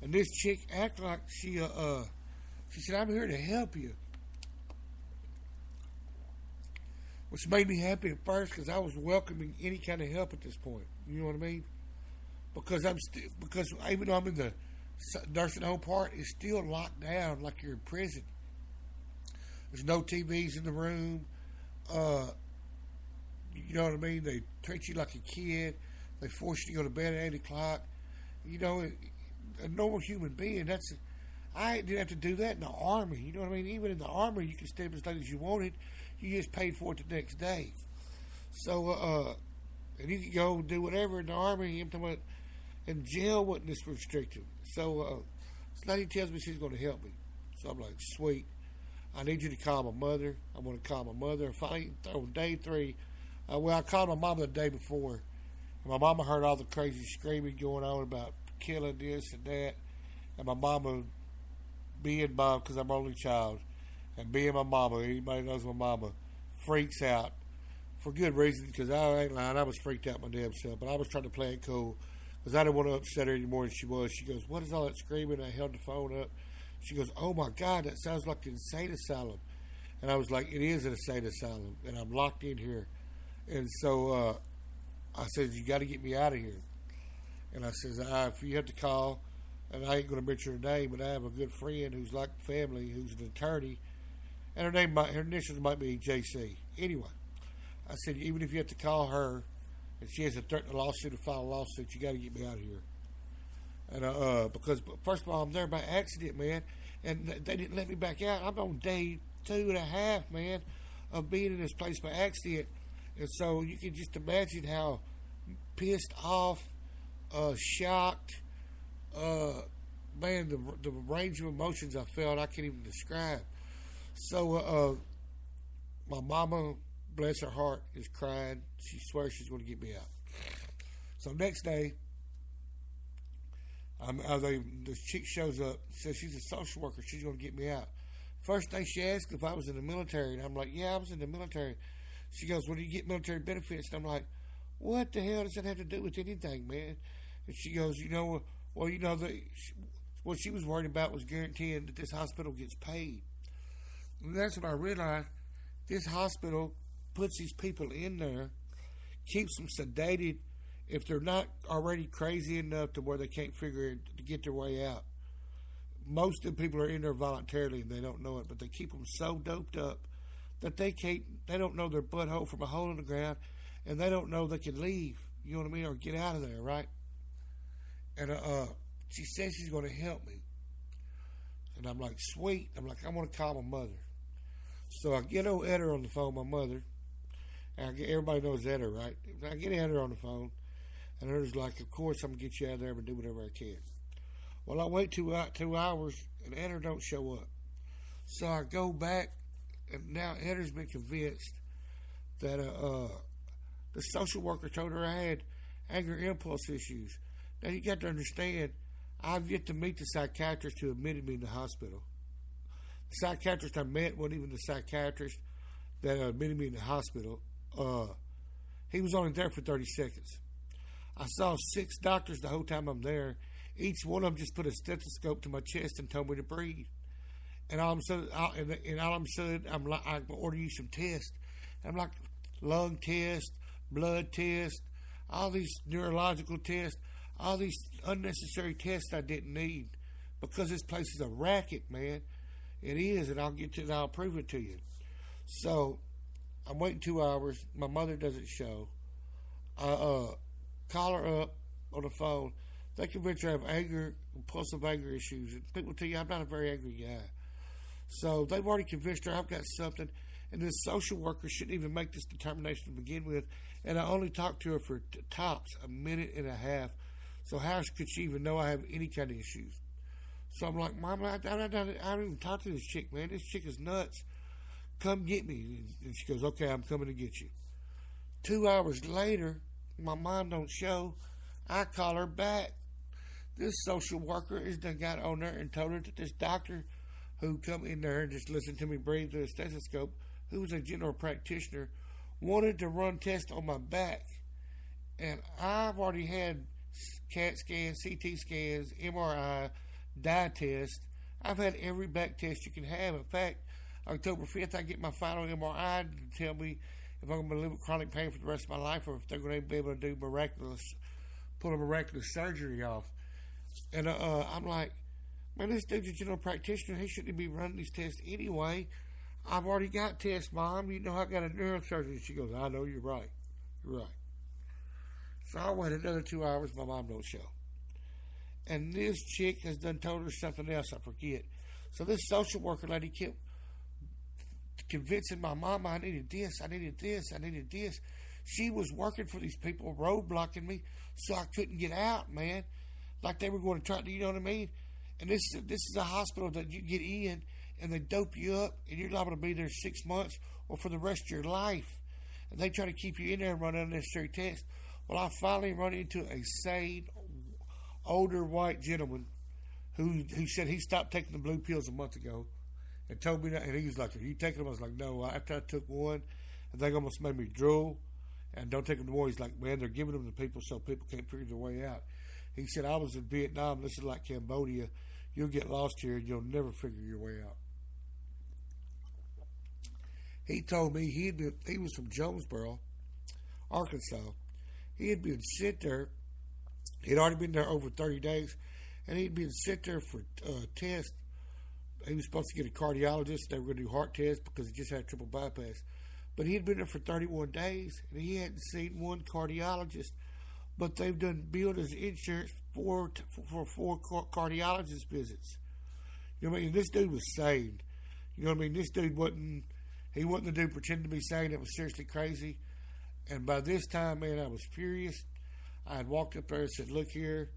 and this chick act like she said, "I'm here to help you," which made me happy at first because I was welcoming any kind of help at this point. You know what I mean? Because because even though I'm in the nursing home part, it's still locked down like you're in prison. There's no TVs in the room. You know what I mean? They treat you like a kid. They force you to go to bed at 8 o'clock. You know, a normal human being, I didn't have to do that in the Army. You know what I mean? Even in the Army, you could stay up as late as you wanted. You just paid for it the next day. So, and you could go and do whatever in the Army. And jail wasn't this restrictive. So, this lady tells me she's going to help me. So I'm like, sweet. I need you to call my mother. I'm going to call my mother. And finally, on day 3, I called my mama the day before. And my mama heard all the crazy screaming going on about killing this and that. And my mama, being mom, because I'm only child, and being my mama, anybody knows my mama, freaks out. For good reason, because I ain't lying, I was freaked out my damn self. But I was trying to play it cool, because I didn't want to upset her any more than she was. She goes, "What is all that screaming?" I held the phone up. She goes, "Oh my God, that sounds like an insane asylum." And I was like, "It is an insane asylum, and I'm locked in here." And so I said, "You got to get me out of here." And I says, "If you have to call," and I ain't going to mention her name, but I have a good friend who's like family, who's an attorney, and her initials might be JC. Anyway, I said, even if you have to call her, and she has a threatened lawsuit or file a lawsuit, you got to get me out of here. And because first of all, I'm there by accident, man, and they didn't let me back out. I'm on day 2.5, man, of being in this place by accident, and so you can just imagine how pissed off, shocked, man, the range of emotions I felt, I can't even describe. So my mama, bless her heart, is crying. She swears she's going to get me out. So next day, the chick shows up, says she's a social worker. She's going to get me out. First thing she asked if I was in the military, and I'm like, "Yeah, I was in the military." She goes, "Well, do you get military benefits?" And I'm like, "What the hell does that have to do with anything, man?" And she goes, what she was worried about was guaranteeing that this hospital gets paid. And that's when I realized this hospital puts these people in there, keeps them sedated if they're not already crazy enough to where they can't figure it to get their way out. Most of the people are in there voluntarily and they don't know it, but they keep them so doped up that they don't know their butthole from a hole in the ground, and they don't know they can leave, you know what I mean, or get out of there, right? And she says she's going to help me. And I'm like, sweet. I'm like, I'm going to call my mother. So I get old Eder on the phone, my mother. And everybody knows Eder, right? I get Eder on the phone. And Eder's like, of course, I'm going to get you out of there and do whatever I can. Well, I wait 2 hours, and Eder don't show up. So I go back, and now Eder's been convinced that the social worker told her I had anger impulse issues. Now, you got to understand, I've yet to meet the psychiatrist who admitted me in the hospital. The psychiatrist I met wasn't even the psychiatrist that admitted me in the hospital. He was only there for 30 seconds. I saw 6 doctors the whole time I'm there. Each one of them just put a stethoscope to my chest and told me to breathe. And all of a sudden, I'm like, I'm gonna order you some tests. I'm like, lung test, blood test, all these neurological tests, all these unnecessary tests I didn't need, because this place is a racket, man. It is, and I'll prove it to you. So I'm waiting 2 hours. My mother doesn't show. I call her up on the phone. They convince her I have impulsive anger issues. And people tell you I'm not a very angry guy. So they've already convinced her I've got something, and this social worker shouldn't even make this determination to begin with. And I only talked to her for tops a minute and a half. So how could she even know I have any kind of issues? So I'm like, Mom, I don't even talk to this chick, man. This chick is nuts. Come get me. And she goes, okay, I'm coming to get you. 2 hours later, my mom don't show. I call her back. This social worker is done got on there and told her that this doctor who come in there and just listened to me breathe through a stethoscope, who was a general practitioner, wanted to run tests on my back. And I've already had CAT scans, CT scans, MRI, dye test. I've had every back test you can have. In fact, October 5th, I get my final MRI to tell me if I'm going to live with chronic pain for the rest of my life or if they're going to be able to do pull a miraculous surgery off. And I'm like, man, this dude's a general practitioner. He shouldn't be running these tests anyway. I've already got tests, Mom. You know I got a neurosurgeon. She goes, I know, you're right. You're right. So I wait another 2 hours. My mom don't show. And this chick has done told her something else I forget. So this social worker lady kept convincing my mama I needed this, I needed this, I needed this. She was working for these people, roadblocking me so I couldn't get out, man. Like they were going to try to, you know what I mean? And this is a hospital that you get in and they dope you up and you're liable to be there 6 months or for the rest of your life. And they try to keep you in there and run unnecessary tests. Well, I finally run into a sane, older white gentleman who said he stopped taking the blue pills a month ago and told me that. And he was like, are you taking them? I was like, no. After I took one, and they almost made me drool. And don't take them to war. He's like, man, they're giving them to people so people can't figure their way out. He said, I was in Vietnam. This is like Cambodia. You'll get lost here and you'll never figure your way out. He told me he was from Jonesboro, Arkansas. He had been sent there. He'd already been there over 30 days, and he'd been sent there for tests. He was supposed to get a cardiologist. They were going to do heart tests because he just had triple bypass. But he had been there for 31 days, and he hadn't seen one cardiologist. But they've done billed his insurance for 4 cardiologist visits. You know what I mean? This dude was sane. You know what I mean? This dude wasn't the dude pretending to be sane that was seriously crazy. And by this time, man, I was furious. I had walked up there and said, look here,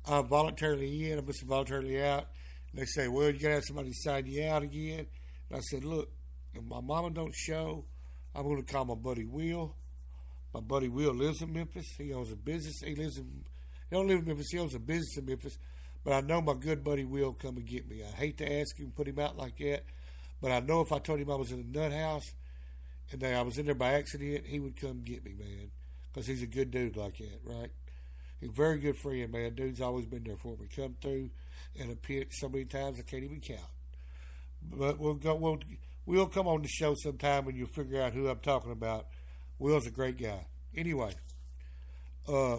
I'm voluntarily in, I'm just voluntarily out. And they say, well, you got to have somebody sign you out again. And I said, look, if my mama don't show, I'm going to call my buddy Will. My buddy Will lives in Memphis. He owns a business. He don't live in Memphis. He owns a business in Memphis. But I know my good buddy Will come and get me. I hate to ask him, put him out like that. But I know if I told him I was in a nut house and I was in there by accident, he would come get me, man. Because he's a good dude like that, right? He's a very good friend, man. Dude's always been there for me. Come through in a pit so many times I can't even count. But we'll come on the show sometime and you'll figure out who I'm talking about. Will's a great guy. Anyway, I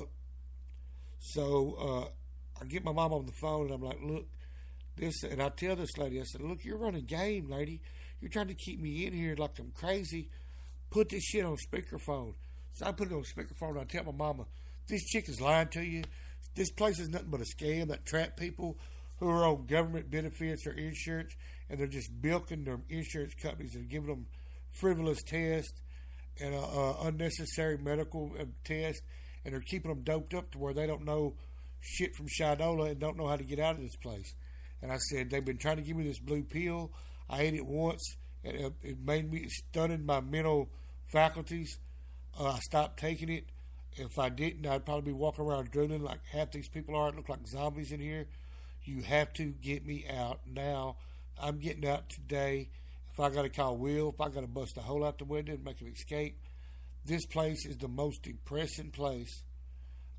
get my mom on the phone and I'm like, look, and I tell this lady, I said, look, you're running game, lady. You're trying to keep me in here like I'm crazy. Put this shit on speakerphone. So I put it on speakerphone and I tell my mama, this chick is lying to you. This place is nothing but a scam that trap people who are on government benefits or insurance, and they're just bilking their insurance companies and giving them frivolous tests and unnecessary medical tests, and they're keeping them doped up to where they don't know shit from Shidola and don't know how to get out of this place. And I said, they've been trying to give me this blue pill. I ate it once, and it made me stunning my mental faculties. I stopped taking it. If I didn't, I'd probably be walking around drooling like half these people are. It look like zombies in here. You have to get me out now. I'm getting out today. If I got to call Will, if I got to bust a hole out the window and make an escape, this place is the most depressing place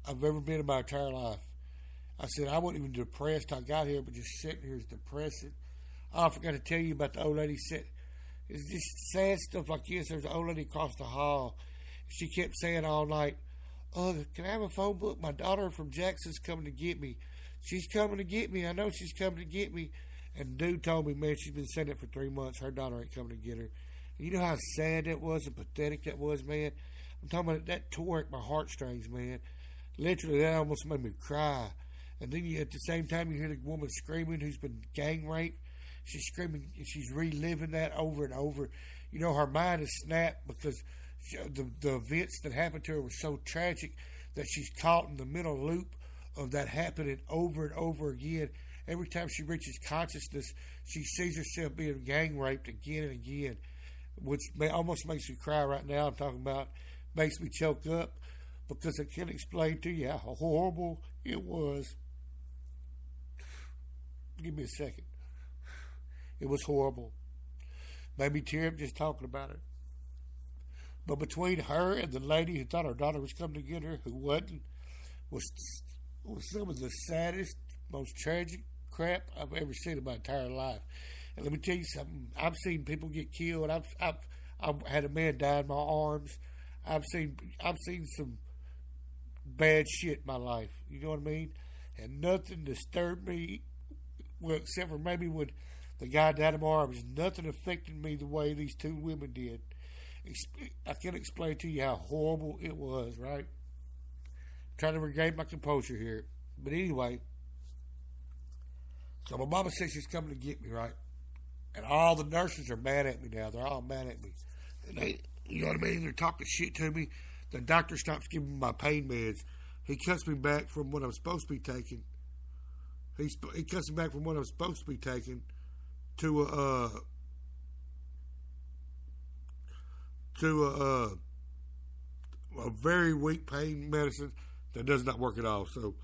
I've ever been in my entire life. I said, I wasn't even depressed till I got here, but just sitting here is depressing. Oh, I forgot to tell you about the old lady. It's just sad stuff like this. There's an old lady across the hall. She kept saying all night, can I have a phone book? My daughter from Jackson's coming to get me. She's coming to get me. I know she's coming to get me. And dude told me, man, she's been saying it for 3 months. Her daughter ain't coming to get her. And you know how sad that was and pathetic that was, man? I'm talking about that tore at my heartstrings, man. Literally, that almost made me cry. And then at the same time, you hear the woman screaming who's been gang raped. She's screaming, and she's reliving that over and over. You know, her mind is snapped because the events that happened to her were so tragic that she's caught in the mental loop of that happening over and over again. Every time she reaches consciousness, she sees herself being gang raped again and again. which almost makes me cry right now. I'm talking about, makes me choke up because I can't explain to you how horrible it was. Give me a second. It was horrible. Made me tear up just talking about it. But between her and the lady who thought her daughter was coming to get her, who wasn't, was some of the saddest, most tragic crap I've ever seen in my entire life. And let me tell you something. I've seen people get killed. I've had a man die in my arms. I've seen some bad shit in my life. You know what I mean? And nothing disturbed me, well, except for maybe when the guy died in my arms. Nothing affected me the way these two women did. I can't explain to you how horrible it was, right? I'm trying to regain my composure here. But anyway, so my mama says she's coming to get me, right? And all the nurses are mad at me now. They're all mad at me. And they, you know what I mean? They're talking shit to me. The doctor stops giving me my pain meds. He cuts me back from what I'm supposed to be taking. He cuts me back from what I'm supposed to be taking to a very weak pain medicine that does not work at all. So,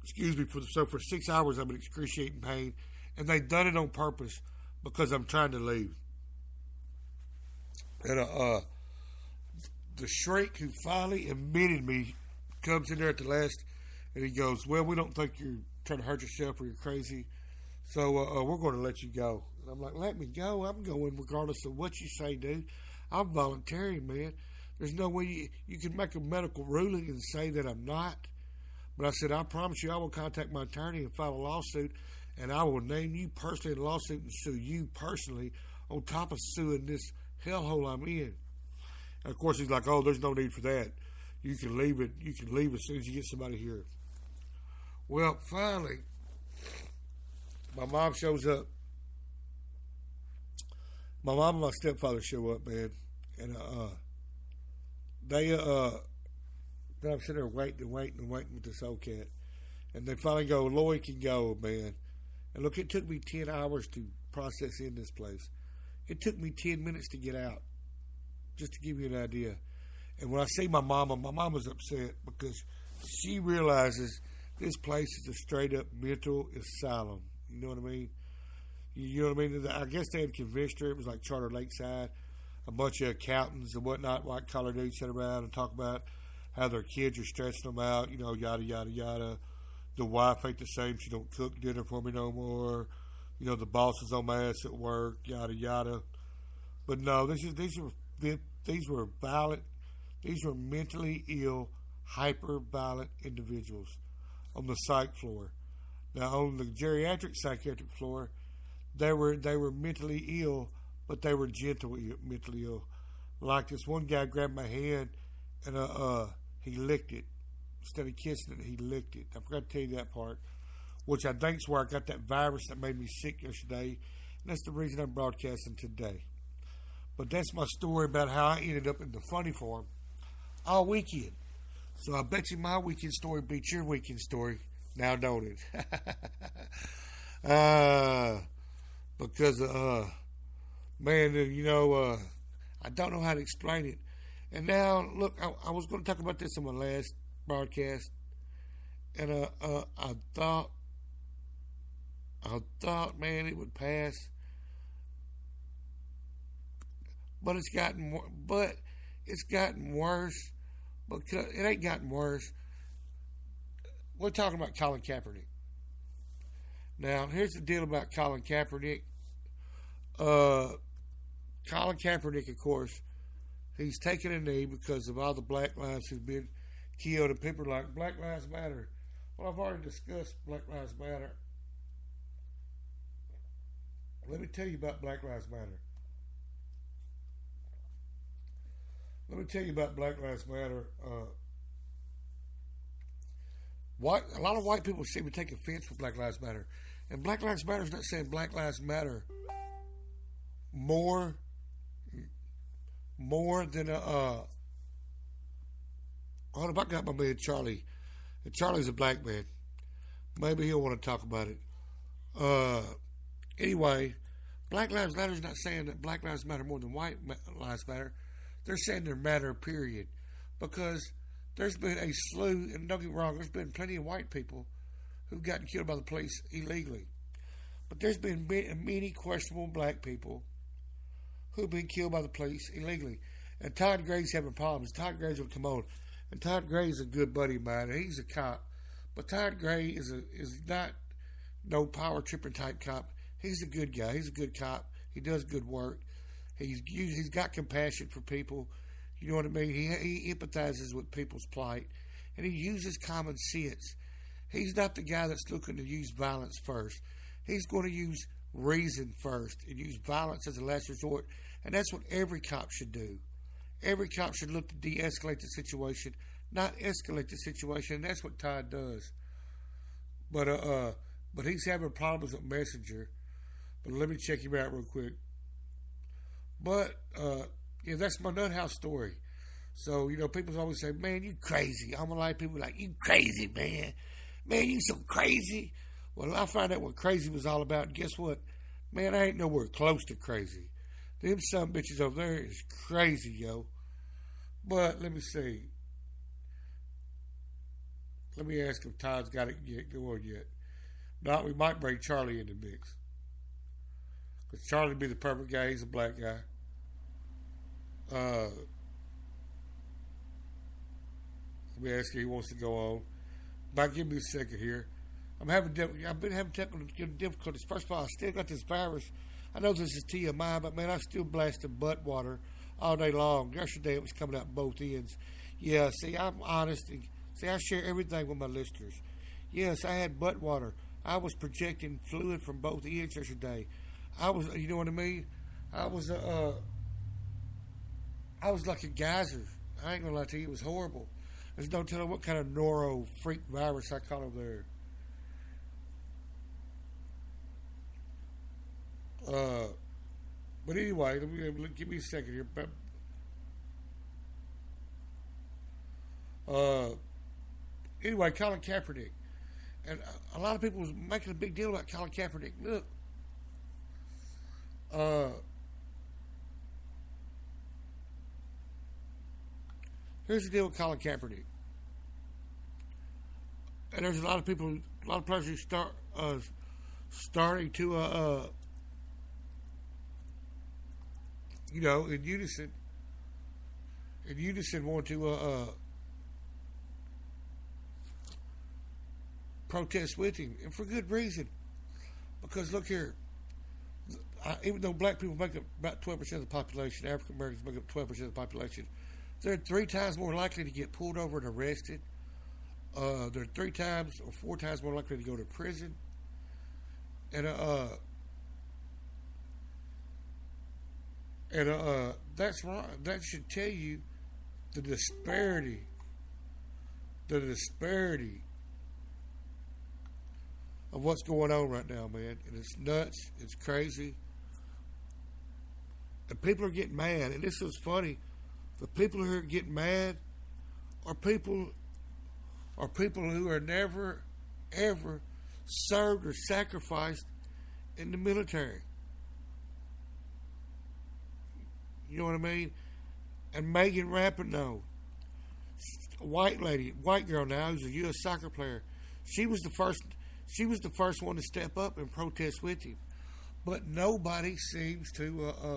excuse me, for 6 hours I'm in excruciating pain, and they've done it on purpose because I'm trying to leave. And the shrink who finally admitted me comes in there at the last, and he goes, "Well, we don't think you're trying to hurt yourself or you're crazy, so we're going to let you go." And I'm like, "Let me go? I'm going regardless of what you say, dude. I'm volunteering, man. There's no way you can make a medical ruling and say that I'm not." But I said, "I promise you I will contact my attorney and file a lawsuit, and I will name you personally in a lawsuit and sue you personally on top of suing this hellhole I'm in." And of course, he's like, "Oh, there's no need for that. You can leave it. You can leave as soon as you get somebody here." Well, finally, my mom shows up. My mom and my stepfather show up, man. And then I'm sitting there waiting with this old cat. And they finally go, "Lloyd can go, man." And look, it took me 10 hours to process in this place. It took me 10 minutes to get out, just to give you an idea. And when I see my mama's upset because she realizes this place is a straight-up mental asylum. You know what I mean? You know what I mean? I guess they had convinced her. It was like Charter Lakeside. A bunch of accountants and whatnot, white-collar dudes sit around and talk about how their kids are stressing them out, you know, yada, yada, yada. The wife ain't the same. She don't cook dinner for me no more. You know, the boss is on my ass at work, yada, yada. But no, these were violent. These were mentally ill, hyper-violent individuals on the psych floor. Now, on the geriatric psychiatric floor, they were mentally ill, but they were mentally ill. Like this one guy grabbed my hand and he licked it. Instead of kissing it, he licked it. I forgot to tell you that part, which I think is where I got that virus that made me sick yesterday. And that's the reason I'm broadcasting today. But that's my story about how I ended up in the funny farm all weekend. So I bet you my weekend story beats your weekend story. Now, don't it? Because, man, you know, I don't know how to explain it. And now, look, I was going to talk about this in my last broadcast, and I thought, man, it would pass. But it's gotten worse. Because it ain't gotten worse. We're talking about Colin Kaepernick. Now, here's the deal about Colin Kaepernick. Colin Kaepernick, of course, he's taking a knee because of all the black lives who've been killed, and people are like, Black Lives Matter. Well, I've already discussed Black Lives Matter. Let me tell you about Black Lives Matter. A lot of white people seem to take offense with Black Lives Matter. And Black Lives Matter is not saying Black Lives Matter more than hold up, I got my man Charlie. And Charlie's a black man. Maybe he'll want to talk about it. Anyway, Black Lives Matter is not saying that Black Lives Matter more than White Lives Matter. They're saying they're matter, period. Because there's been a slew, and don't get me wrong, there's been plenty of white people who've gotten killed by the police illegally. But there's been many questionable black people who've been killed by the police illegally. And Todd Gray's having problems. Todd Gray's will come on. And Todd Gray's a good buddy of mine, and he's a cop. But Todd Gray is not no power tripping type cop. He's a good guy. He's a good cop. He does good work. He's got compassion for people. You know what I mean? He empathizes with people's plight, and he uses common sense. He's not the guy that's looking to use violence first. He's going to use reason first and use violence as a last resort, and that's what every cop should do. Every cop should look to de-escalate the situation, not escalate the situation, and that's what Todd does. But he's having problems with Messenger. But let me check him out real quick. But yeah, that's my nut house story. So, you know, people always say, man, you crazy. I'm a lot of people like, you crazy, man. Man, you so crazy. Well, I found out what crazy was all about. And guess what? Man, I ain't nowhere close to crazy. Them some bitches over there is crazy, yo. But let me see. Let me ask if Todd's got it going yet. Not, we might bring Charlie in the mix. Because Charlie would be the perfect guy. He's a black guy. Let me ask if he wants to go on. But give me a second here. I've been having technical difficulties. First of all, I still got this virus. I know this is TMI, but man, I still blasted butt water all day long. Yesterday it was coming out both ends. Yeah, see, I'm honest. See, I share everything with my listeners. Yes, I had butt water. I was projecting fluid from both ends yesterday. I was, you know what I mean? I was like a geyser. I ain't gonna lie to you, it was horrible. There's no telling what kind of neuro freak virus I caught over there. But anyway, give me a second here. Anyway, Colin Kaepernick. And a lot of people was making a big deal about Colin Kaepernick. Look. Here's the deal with Colin Kaepernick. And there's a lot of people, a lot of players who starting to, you know, in unison want to protest with him, and for good reason. Because look here, even though black people make up about 12% of the population, African Americans make up 12% of the population, they're 3 times more likely to get pulled over and arrested. They're 3 times or 4 times more likely to go to prison. And that's wrong. That should tell you the disparity of what's going on right now, man. And it's nuts. It's crazy. And people are getting mad. And this is funny. The people who are getting mad are people who are never, ever served or sacrificed in the military. You know what I mean? And Megan Rapinoe, a white girl now, who's a U.S. soccer player. She was the first one to step up and protest with him. But nobody seems to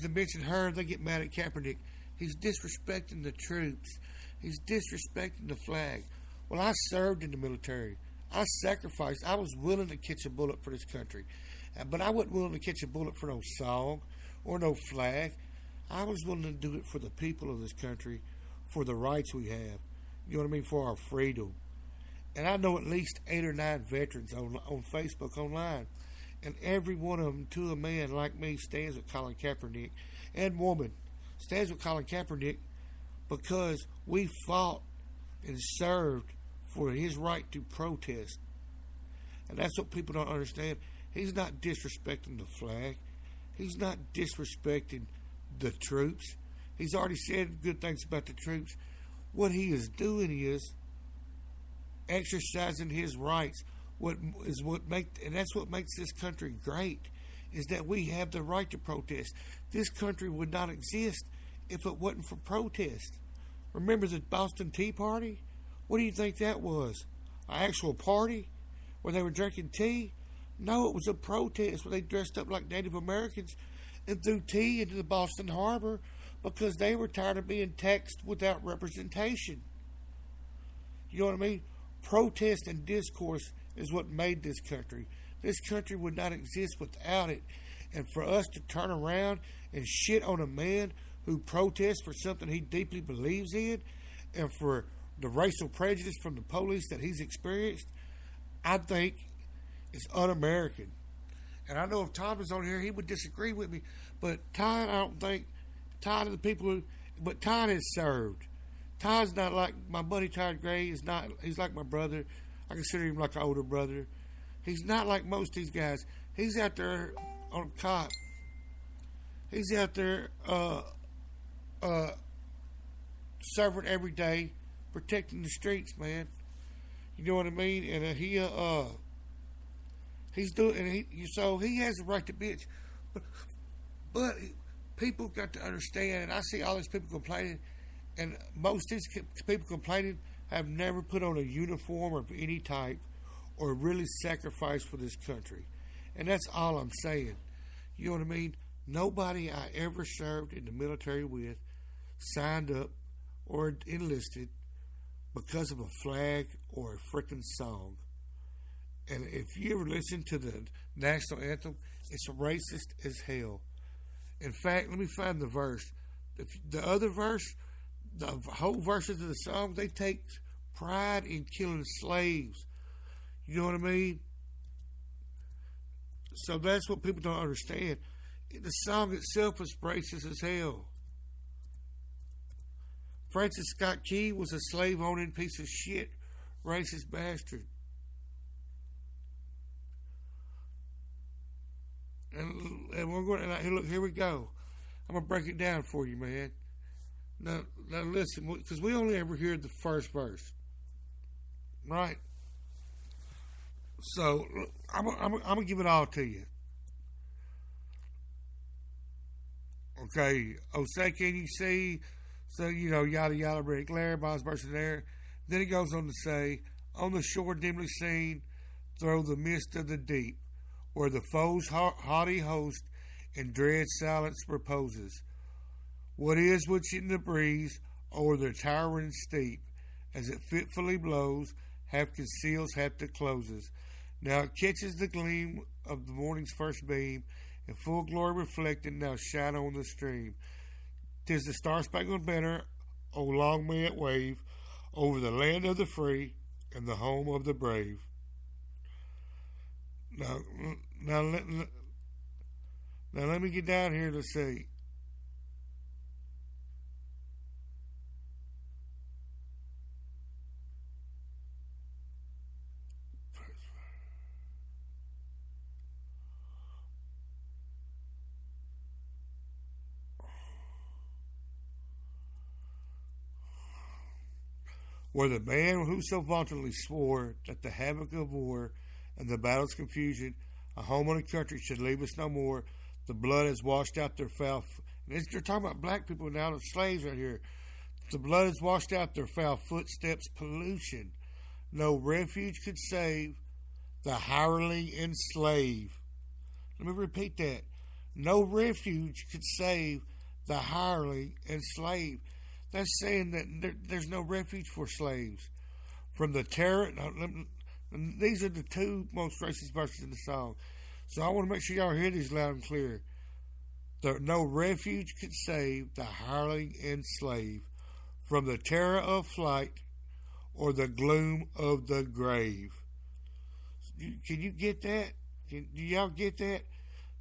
mention her. They get mad at Kaepernick. He's disrespecting the troops. He's disrespecting the flag. Well, I served in the military. I sacrificed. I was willing to catch a bullet for this country. But I wasn't willing to catch a bullet for no song or no flag. I was willing to do it for the people of this country, for the rights we have. You know what I mean? For our freedom. And I know at least 8 or 9 veterans on Facebook online. And every one of them, to a man like me, stands with Colin Kaepernick, and woman stands with Colin Kaepernick because we fought and served for his right to protest. And that's what people don't understand. He's not disrespecting the flag. He's not disrespecting the troops. He's already said good things about the troops. What he is doing is exercising his rights, And that's what makes this country great, is that we have the right to protest. This country would not exist if it wasn't for protest. Remember the Boston Tea Party? What do you think that was? An actual party where they were drinking tea? No, it was a protest where they dressed up like Native Americans and threw tea into the Boston Harbor because they were tired of being taxed without representation. You know what I mean? Protest and discourse is what made this country. This country would not exist without it. And for us to turn around and shit on a man who protests for something he deeply believes in, and for the racial prejudice from the police that he's experienced, I think is un-American. And I know if Todd was on here, he would disagree with me. But Todd, I don't think, Todd of the people who, but Todd has served. Todd's not like my buddy Todd Gray. He's like my brother. I consider him like an older brother. He's not like most of these guys. He's out there on a cop. He's out there serving every day, protecting the streets, man. You know what I mean? And he's doing, and so he has the right to bitch. But people got to understand, and I see all these people complaining, and most of these people complaining have never put on a uniform of any type or really sacrificed for this country. And that's all I'm saying. You know what I mean? Nobody I ever served in the military with signed up or enlisted because of a flag or a freaking song. And if you ever listen to the national anthem, it's racist as hell. In fact, let me find the verse. The other verse, the whole verses of the song, they take pride in killing slaves. You know what I mean? So that's what people don't understand. The song itself is racist as hell. Francis Scott Key was a slave-owning piece of shit, racist bastard. And we're going. And look, here we go. I'm gonna break it down for you, man. Now listen, because we only ever hear the first verse, right? So I'm gonna give it all to you. Okay. Oh, say, can you see? So, you know, yada yada, Rick Larry, Bob's bursting there. Then he goes on to say, on the shore dimly seen, through the mist of the deep, where the foe's haughty host in dread silence reposes. What is which in the breeze o'er the towering steep, as it fitfully blows, half conceals, half discloses. Now it catches the gleam of the morning's first beam, in full glory reflecting, now shine on the stream. 'Tis the star-spangled banner, O long may it wave, over the land of the free and the home of the brave. Now let me get down here to say, where the man who so vauntily swore that the havoc of war and the battle's confusion, a home and a country should leave us no more, the blood has washed out their foul. And they're talking about black people now, the slaves right here. The blood has washed out their foul footsteps, pollution. No refuge could save the hireling and slave. Let me repeat that. No refuge could save the hireling and slave. That's saying that there's no refuge for slaves from the terror. These are the two most racist verses in the song. So I want to make sure y'all hear these loud and clear. No refuge could save the hireling and slave from the terror of flight or the gloom of the grave. Can you get that? Do y'all get that?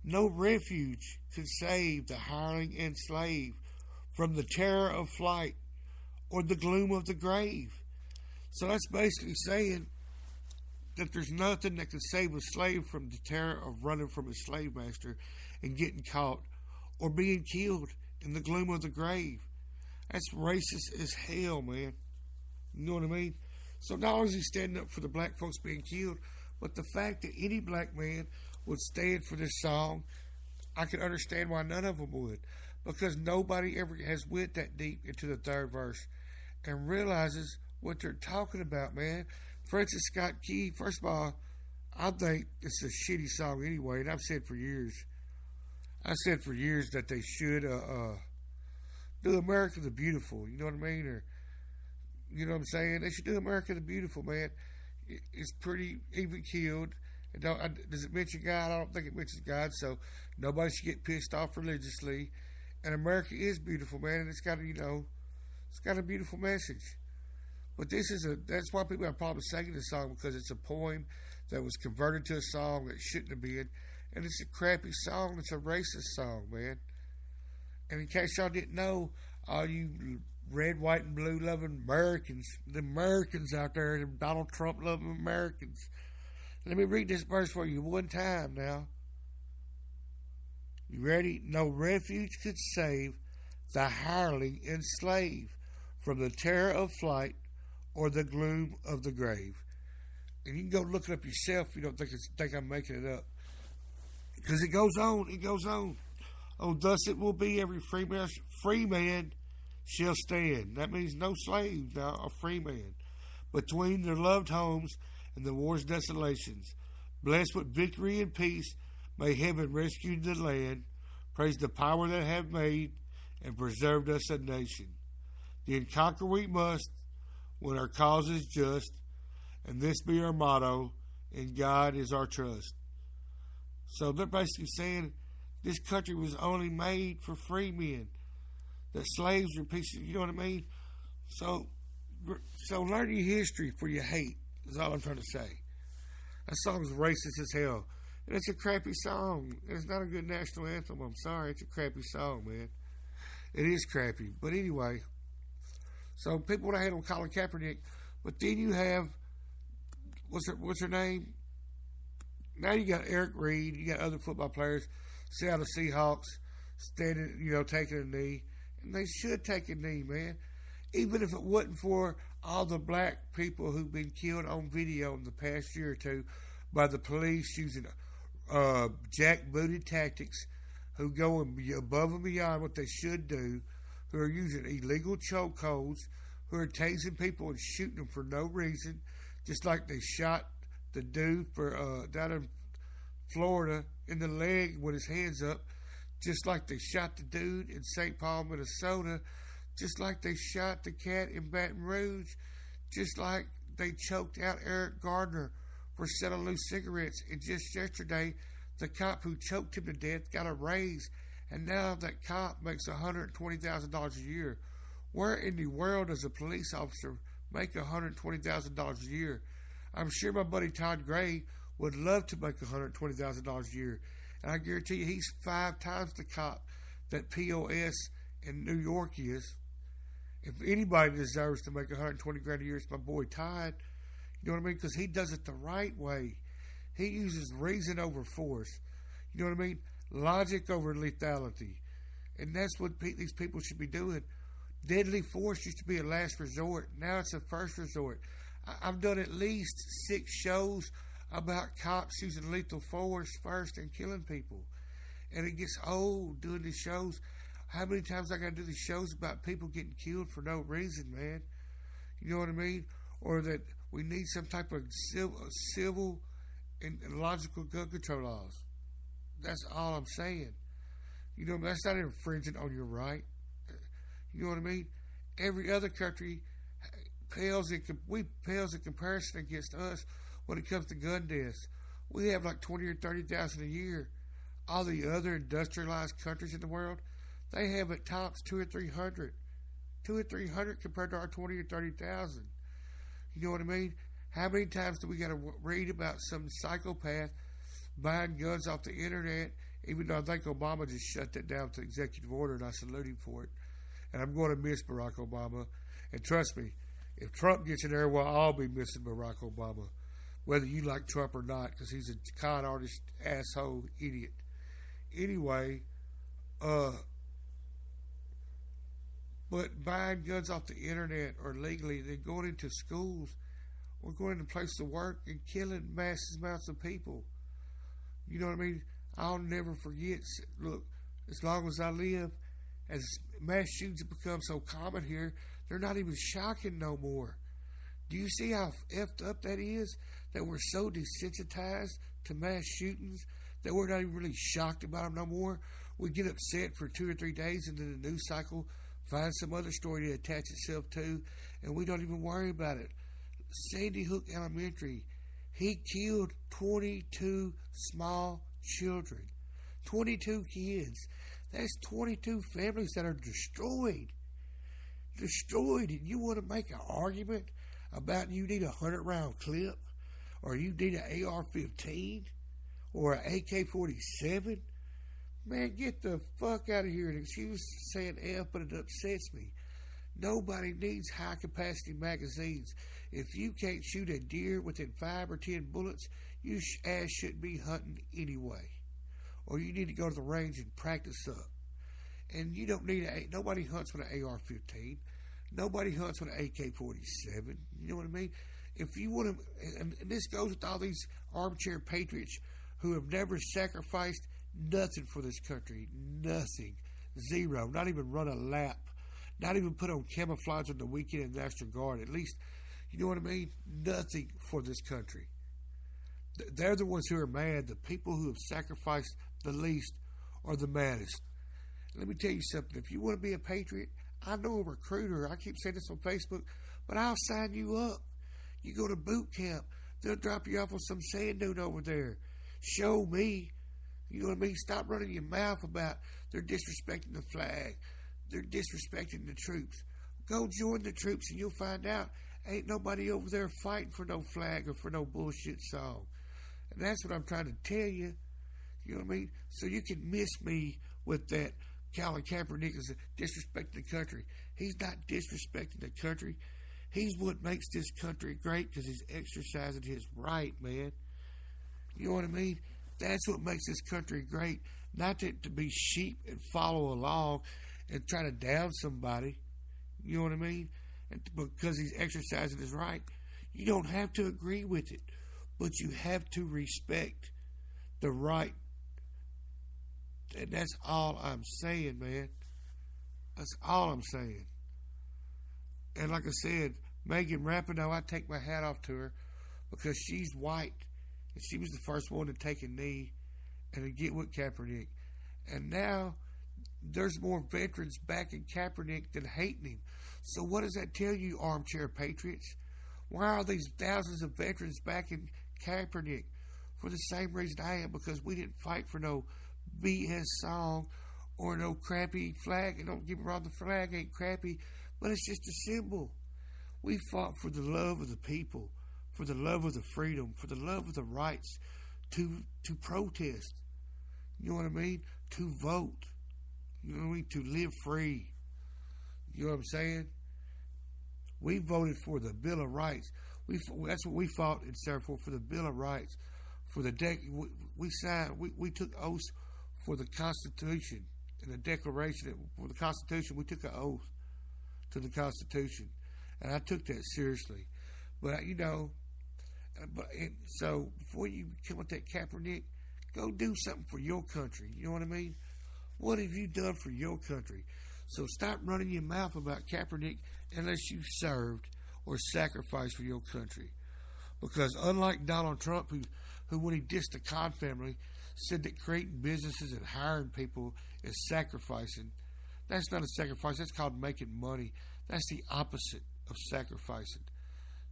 No refuge could save the hireling and slave from the terror of flight or the gloom of the grave. So that's basically saying that there's nothing that can save a slave from the terror of running from his slave master and getting caught or being killed in the gloom of the grave. That's racist as hell, man. You know what I mean? So not only is he standing up for the black folks being killed, But the fact that any black man would stand for this song, I can understand why none of them would. Because nobody ever has went that deep into the third verse and realizes what they're talking about, man. Francis Scott Key, first of all, I think it's a shitty song anyway, and I've said for years that they should do America the Beautiful, you know what I mean? Or, you know what I'm saying? They should do America the Beautiful, man. It's pretty even keeled. Does it mention God? I don't think it mentions God, so nobody should get pissed off religiously. And America is beautiful, man, and it's got a beautiful message. But that's why people have problems singing this song, because it's a poem that was converted to a song that shouldn't have been. And it's a crappy song. It's a racist song, man. And in case y'all didn't know, all you red, white, and blue loving Americans, the Americans out there, the Donald Trump loving Americans. Let me read this verse for you one time now. You ready? No refuge could save the hireling and slave from the terror of flight or the gloom of the grave. And you can go look it up yourself if you don't think I'm making it up. Because it goes on. Oh, thus it will be every free man shall stand. That means no slave now, a free man. Between their loved homes and the war's desolations. Blessed with victory and peace, may heaven rescue the land. Praise the power that have made and preserved us a nation. Then conquer we must when our cause is just, and this be our motto, and God is our trust. So they're basically saying this country was only made for free men. That slaves were pieces, you know what I mean? So learn your history for your hate, is all I'm trying to say. That song's racist as hell. And it's a crappy song. It's not a good national anthem. I'm sorry. It's a crappy song, man. It is crappy. But anyway, so people want to hate on Colin Kaepernick, but then you have, what's her name? Now you got Eric Reed, you got other football players, Seattle Seahawks, standing, taking a knee. And they should take a knee, man. Even if it wasn't for all the black people who've been killed on video in the past year or two by the police using jackbooted tactics, who go above and beyond what they should do, who are using illegal chokeholds, who are tasing people and shooting them for no reason, just like they shot the dude down in Florida in the leg with his hands up, just like they shot the dude in St. Paul, Minnesota, just like they shot the cat in Baton Rouge, just like they choked out Eric Gardner for selling loose cigarettes. And just yesterday, the cop who choked him to death got a raise, and now that cop makes $120,000 a year. Where in the world does a police officer make $120,000 a year? I'm sure my buddy Todd Gray would love to make $120,000 a year. And I guarantee you he's 5 times the cop that POS in New York is. If anybody deserves to make $120,000 a year, it's my boy Todd. You know what I mean? Because he does it the right way. He uses reason over force. You know what I mean? Logic over lethality. And that's what these people should be doing. Deadly force used to be a last resort. Now it's a first resort. I've done at least 6 shows about cops using lethal force first and killing people. And it gets old doing these shows. How many times I got to do these shows about people getting killed for no reason, man? You know what I mean? Or that we need some type of civil and logical gun control laws. That's all I'm saying. You know, that's not infringing on your right. You know what I mean? Every other country pales in comparison against us when it comes to gun deaths. We have like 20 or 30,000 a year. All the other industrialized countries in the world, they have at tops 200 or 300. 200 or 300 compared to our 20 or 30,000. You know what I mean? How many times do we got to read about some psychopath buying guns off the internet, even though I think Obama just shut that down with executive order, and I salute him for it. And I'm going to miss Barack Obama. And trust me, if Trump gets in there, we'll all be missing Barack Obama, whether you like Trump or not, because he's a con artist, asshole, idiot. Anyway, but buying guns off the internet or legally, then going into schools, or going to places to work and killing massive amounts of people. You know what I mean? I'll never forget. Look, as long as I live, as mass shootings have become so common here, they're not even shocking no more. Do you see how effed up that is? That we're so desensitized to mass shootings that we're not even really shocked about them no more. We get upset for 2 or 3 days, and then the news cycle finds some other story to attach itself to, and we don't even worry about it. Sandy Hook Elementary, he killed 22 small children. 22 kids. That's 22 families that are destroyed. Destroyed. And you want to make an argument about you need a 100-round clip, or you need an AR-15, or an AK-47? Man, get the fuck out of here. And excuse saying F, but it upsets me. Nobody needs high-capacity magazines. If you can't shoot a deer within 5 or 10 bullets, you ass shouldn't be hunting anyway. Or you need to go to the range and practice up. And you don't need nobody hunts with an AR-15. Nobody hunts with an AK-47. You know what I mean? If you want to, and this goes with all these armchair patriots who have never sacrificed nothing for this country. Nothing. Zero. Not even run a lap. Not even put on camouflage on the weekend in National Guard. At least, you know what I mean? Nothing for this country. They're the ones who are mad. The people who have sacrificed the least are the maddest. Let me tell you something. If you want to be a patriot, I know a recruiter. I keep saying this on Facebook, but I'll sign you up. You go to boot camp. They'll drop you off with some sand dune over there. Show me. You know what I mean? Stop running your mouth about they're disrespecting the flag. They're disrespecting the troops. Go join the troops and you'll find out ain't nobody over there fighting for no flag or for no bullshit song. And that's what I'm trying to tell you. You know what I mean? So you can miss me with that Colin Kaepernick is disrespecting the country. He's not disrespecting the country. He's what makes this country great because he's exercising his right, man. You know what I mean? That's what makes this country great. Not to be sheep and follow along and try to down somebody. You know what I mean? And because he's exercising his right. You don't have to agree with it, but you have to respect the right. And that's all I'm saying, man. That's all I'm saying. And like I said, Megan Rapinoe, I take my hat off to her because she's white. And she was the first one to take a knee and to get with Kaepernick. And now there's more veterans backing Kaepernick than hating him. So what does that tell you, armchair patriots? Why are these thousands of veterans backing Kaepernick? For the same reason I am, because we didn't fight for no BS song or no crappy flag. And don't get me wrong, the flag ain't crappy, but it's just a symbol. We fought for the love of the people, for the love of the freedom, for the love of the rights to protest. You know what I mean? To vote. You know what I mean? To live free. You know what I'm saying? We voted for the Bill of Rights. That's what we fought and served for the Bill of Rights. For the we signed. We took oaths for the Constitution and the Declaration. For the Constitution, we took an oath to the Constitution, and I took that seriously. But you know, so before you come with that Kaepernick, go do something for your country. You know what I mean? What have you done for your country? So stop running your mouth about Kaepernick unless you've served or sacrificed for your country. Because unlike Donald Trump, who when he dissed the Khan family, said that creating businesses and hiring people is sacrificing. That's not a sacrifice. That's called making money. That's the opposite of sacrificing.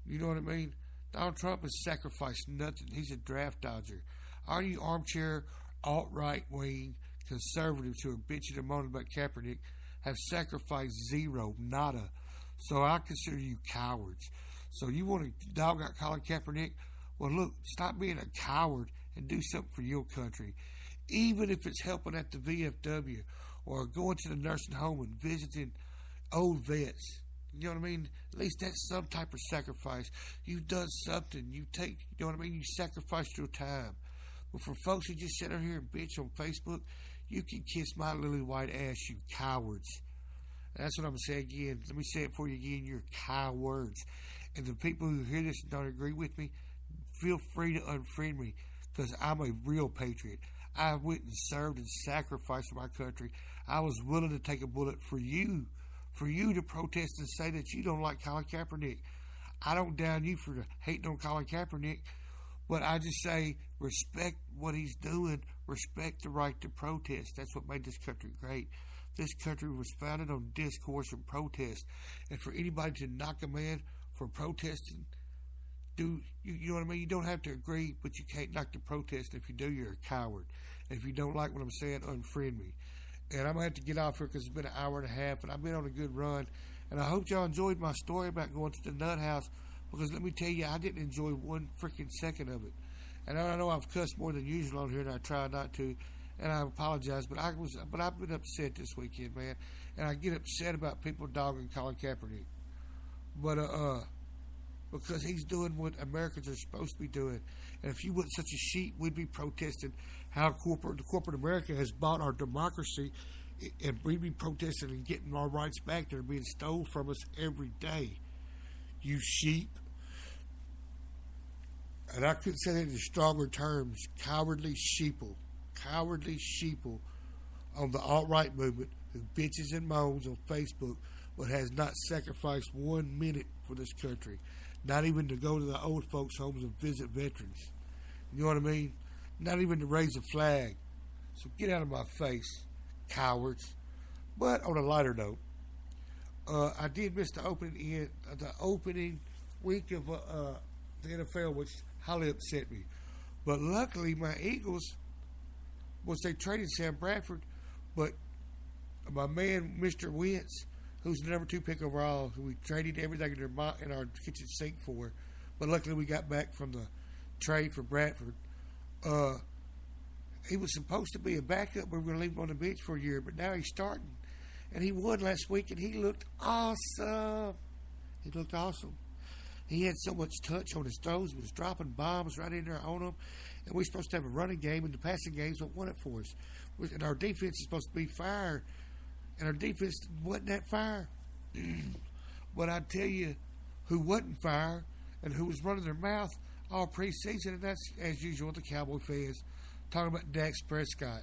You know what I mean? Donald Trump has sacrificed nothing. He's a draft dodger. All you armchair, alt-right wing conservatives who are bitching and moaning about Kaepernick have sacrificed zero, nada. So I consider you cowards. So you want to dog out Colin Kaepernick? Well, look, stop being a coward and do something for your country. Even if it's helping at the VFW or going to the nursing home and visiting old vets. You know what I mean? At least that's some type of sacrifice. You've done something. You know what I mean? You sacrificed your time. But for folks who just sit out here and bitch on Facebook, you can kiss my lily white ass, you cowards. That's what I'm going to say again. Let me say it for you again. You're cowards. And the people who hear this and don't agree with me, feel free to unfriend me, because I'm a real patriot. I went and served and sacrificed for my country. I was willing to take a bullet for you to protest and say that you don't like Colin Kaepernick. I don't down you for hating on Colin Kaepernick, but I just say respect what he's doing, respect the right to protest. That's what made this country great. This country was founded on discourse and protest. And for anybody to knock a man for protesting, you know what I mean? You don't have to agree, but you can't knock the protest. If you do, you're a coward. And if you don't like what I'm saying, unfriend me. And I'm going to have to get off here because it's been an hour and a half, and I've been on a good run. And I hope y'all enjoyed my story about going to the nut house, because let me tell you, I didn't enjoy one freaking second of it. And I know I've cussed more than usual on here, and I try not to, and I apologize. But I've been upset this weekend, man. And I get upset about people dogging Colin Kaepernick. But because he's doing what Americans are supposed to be doing. And if you weren't such a sheep, we'd be protesting how corporate America has bought our democracy, and we'd be protesting and getting our rights back that are being stolen from us every day. You sheep. And I couldn't say that in stronger terms. Cowardly sheeple on the alt-right movement who bitches and moans on Facebook but has not sacrificed 1 minute for this country. Not even to go to the old folks' homes and visit veterans. You know what I mean? Not even to raise a flag. So get out of my face, cowards. But on a lighter note, I did miss the opening week of the NFL, which highly upset me. But luckily, my Eagles, they traded Sam Bradford, but my man, Mr. Wentz, who's the number 2 pick overall, who we traded everything in our kitchen sink for, but luckily we got back from the trade for Bradford. He was supposed to be a backup. We were going to leave him on the bench for a year, but now he's starting. And he won last week, and he looked awesome. He had so much touch on his throws. He was dropping bombs right in there on them. And we're supposed to have a running game, and the passing games don't want it for us. And our defense is supposed to be fire. And our defense wasn't that fire. But I tell you who wasn't fire and who was running their mouth all preseason, and that's, as usual, the Cowboy fans talking about Dak Prescott.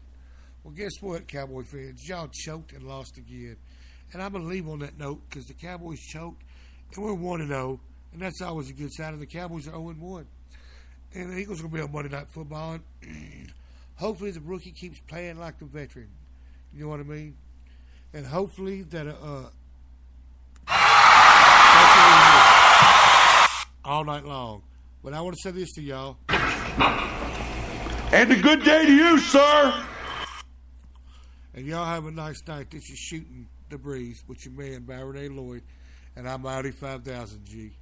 Well, guess what, Cowboy fans? Y'all choked and lost again. And I'm going to leave on that note because the Cowboys choked, and we're 1-0, and that's always a good sign. And the Cowboys are 0-1. And the Eagles are going to be on Monday Night Football. And hopefully the rookie keeps playing like the veteran. You know what I mean? And hopefully that all night long. But I want to say this to y'all. And a good day to you, sir. And y'all have a nice night. This is Shooting the Breeze with your man, Byron A. Lloyd. And I'm Audi 5000G.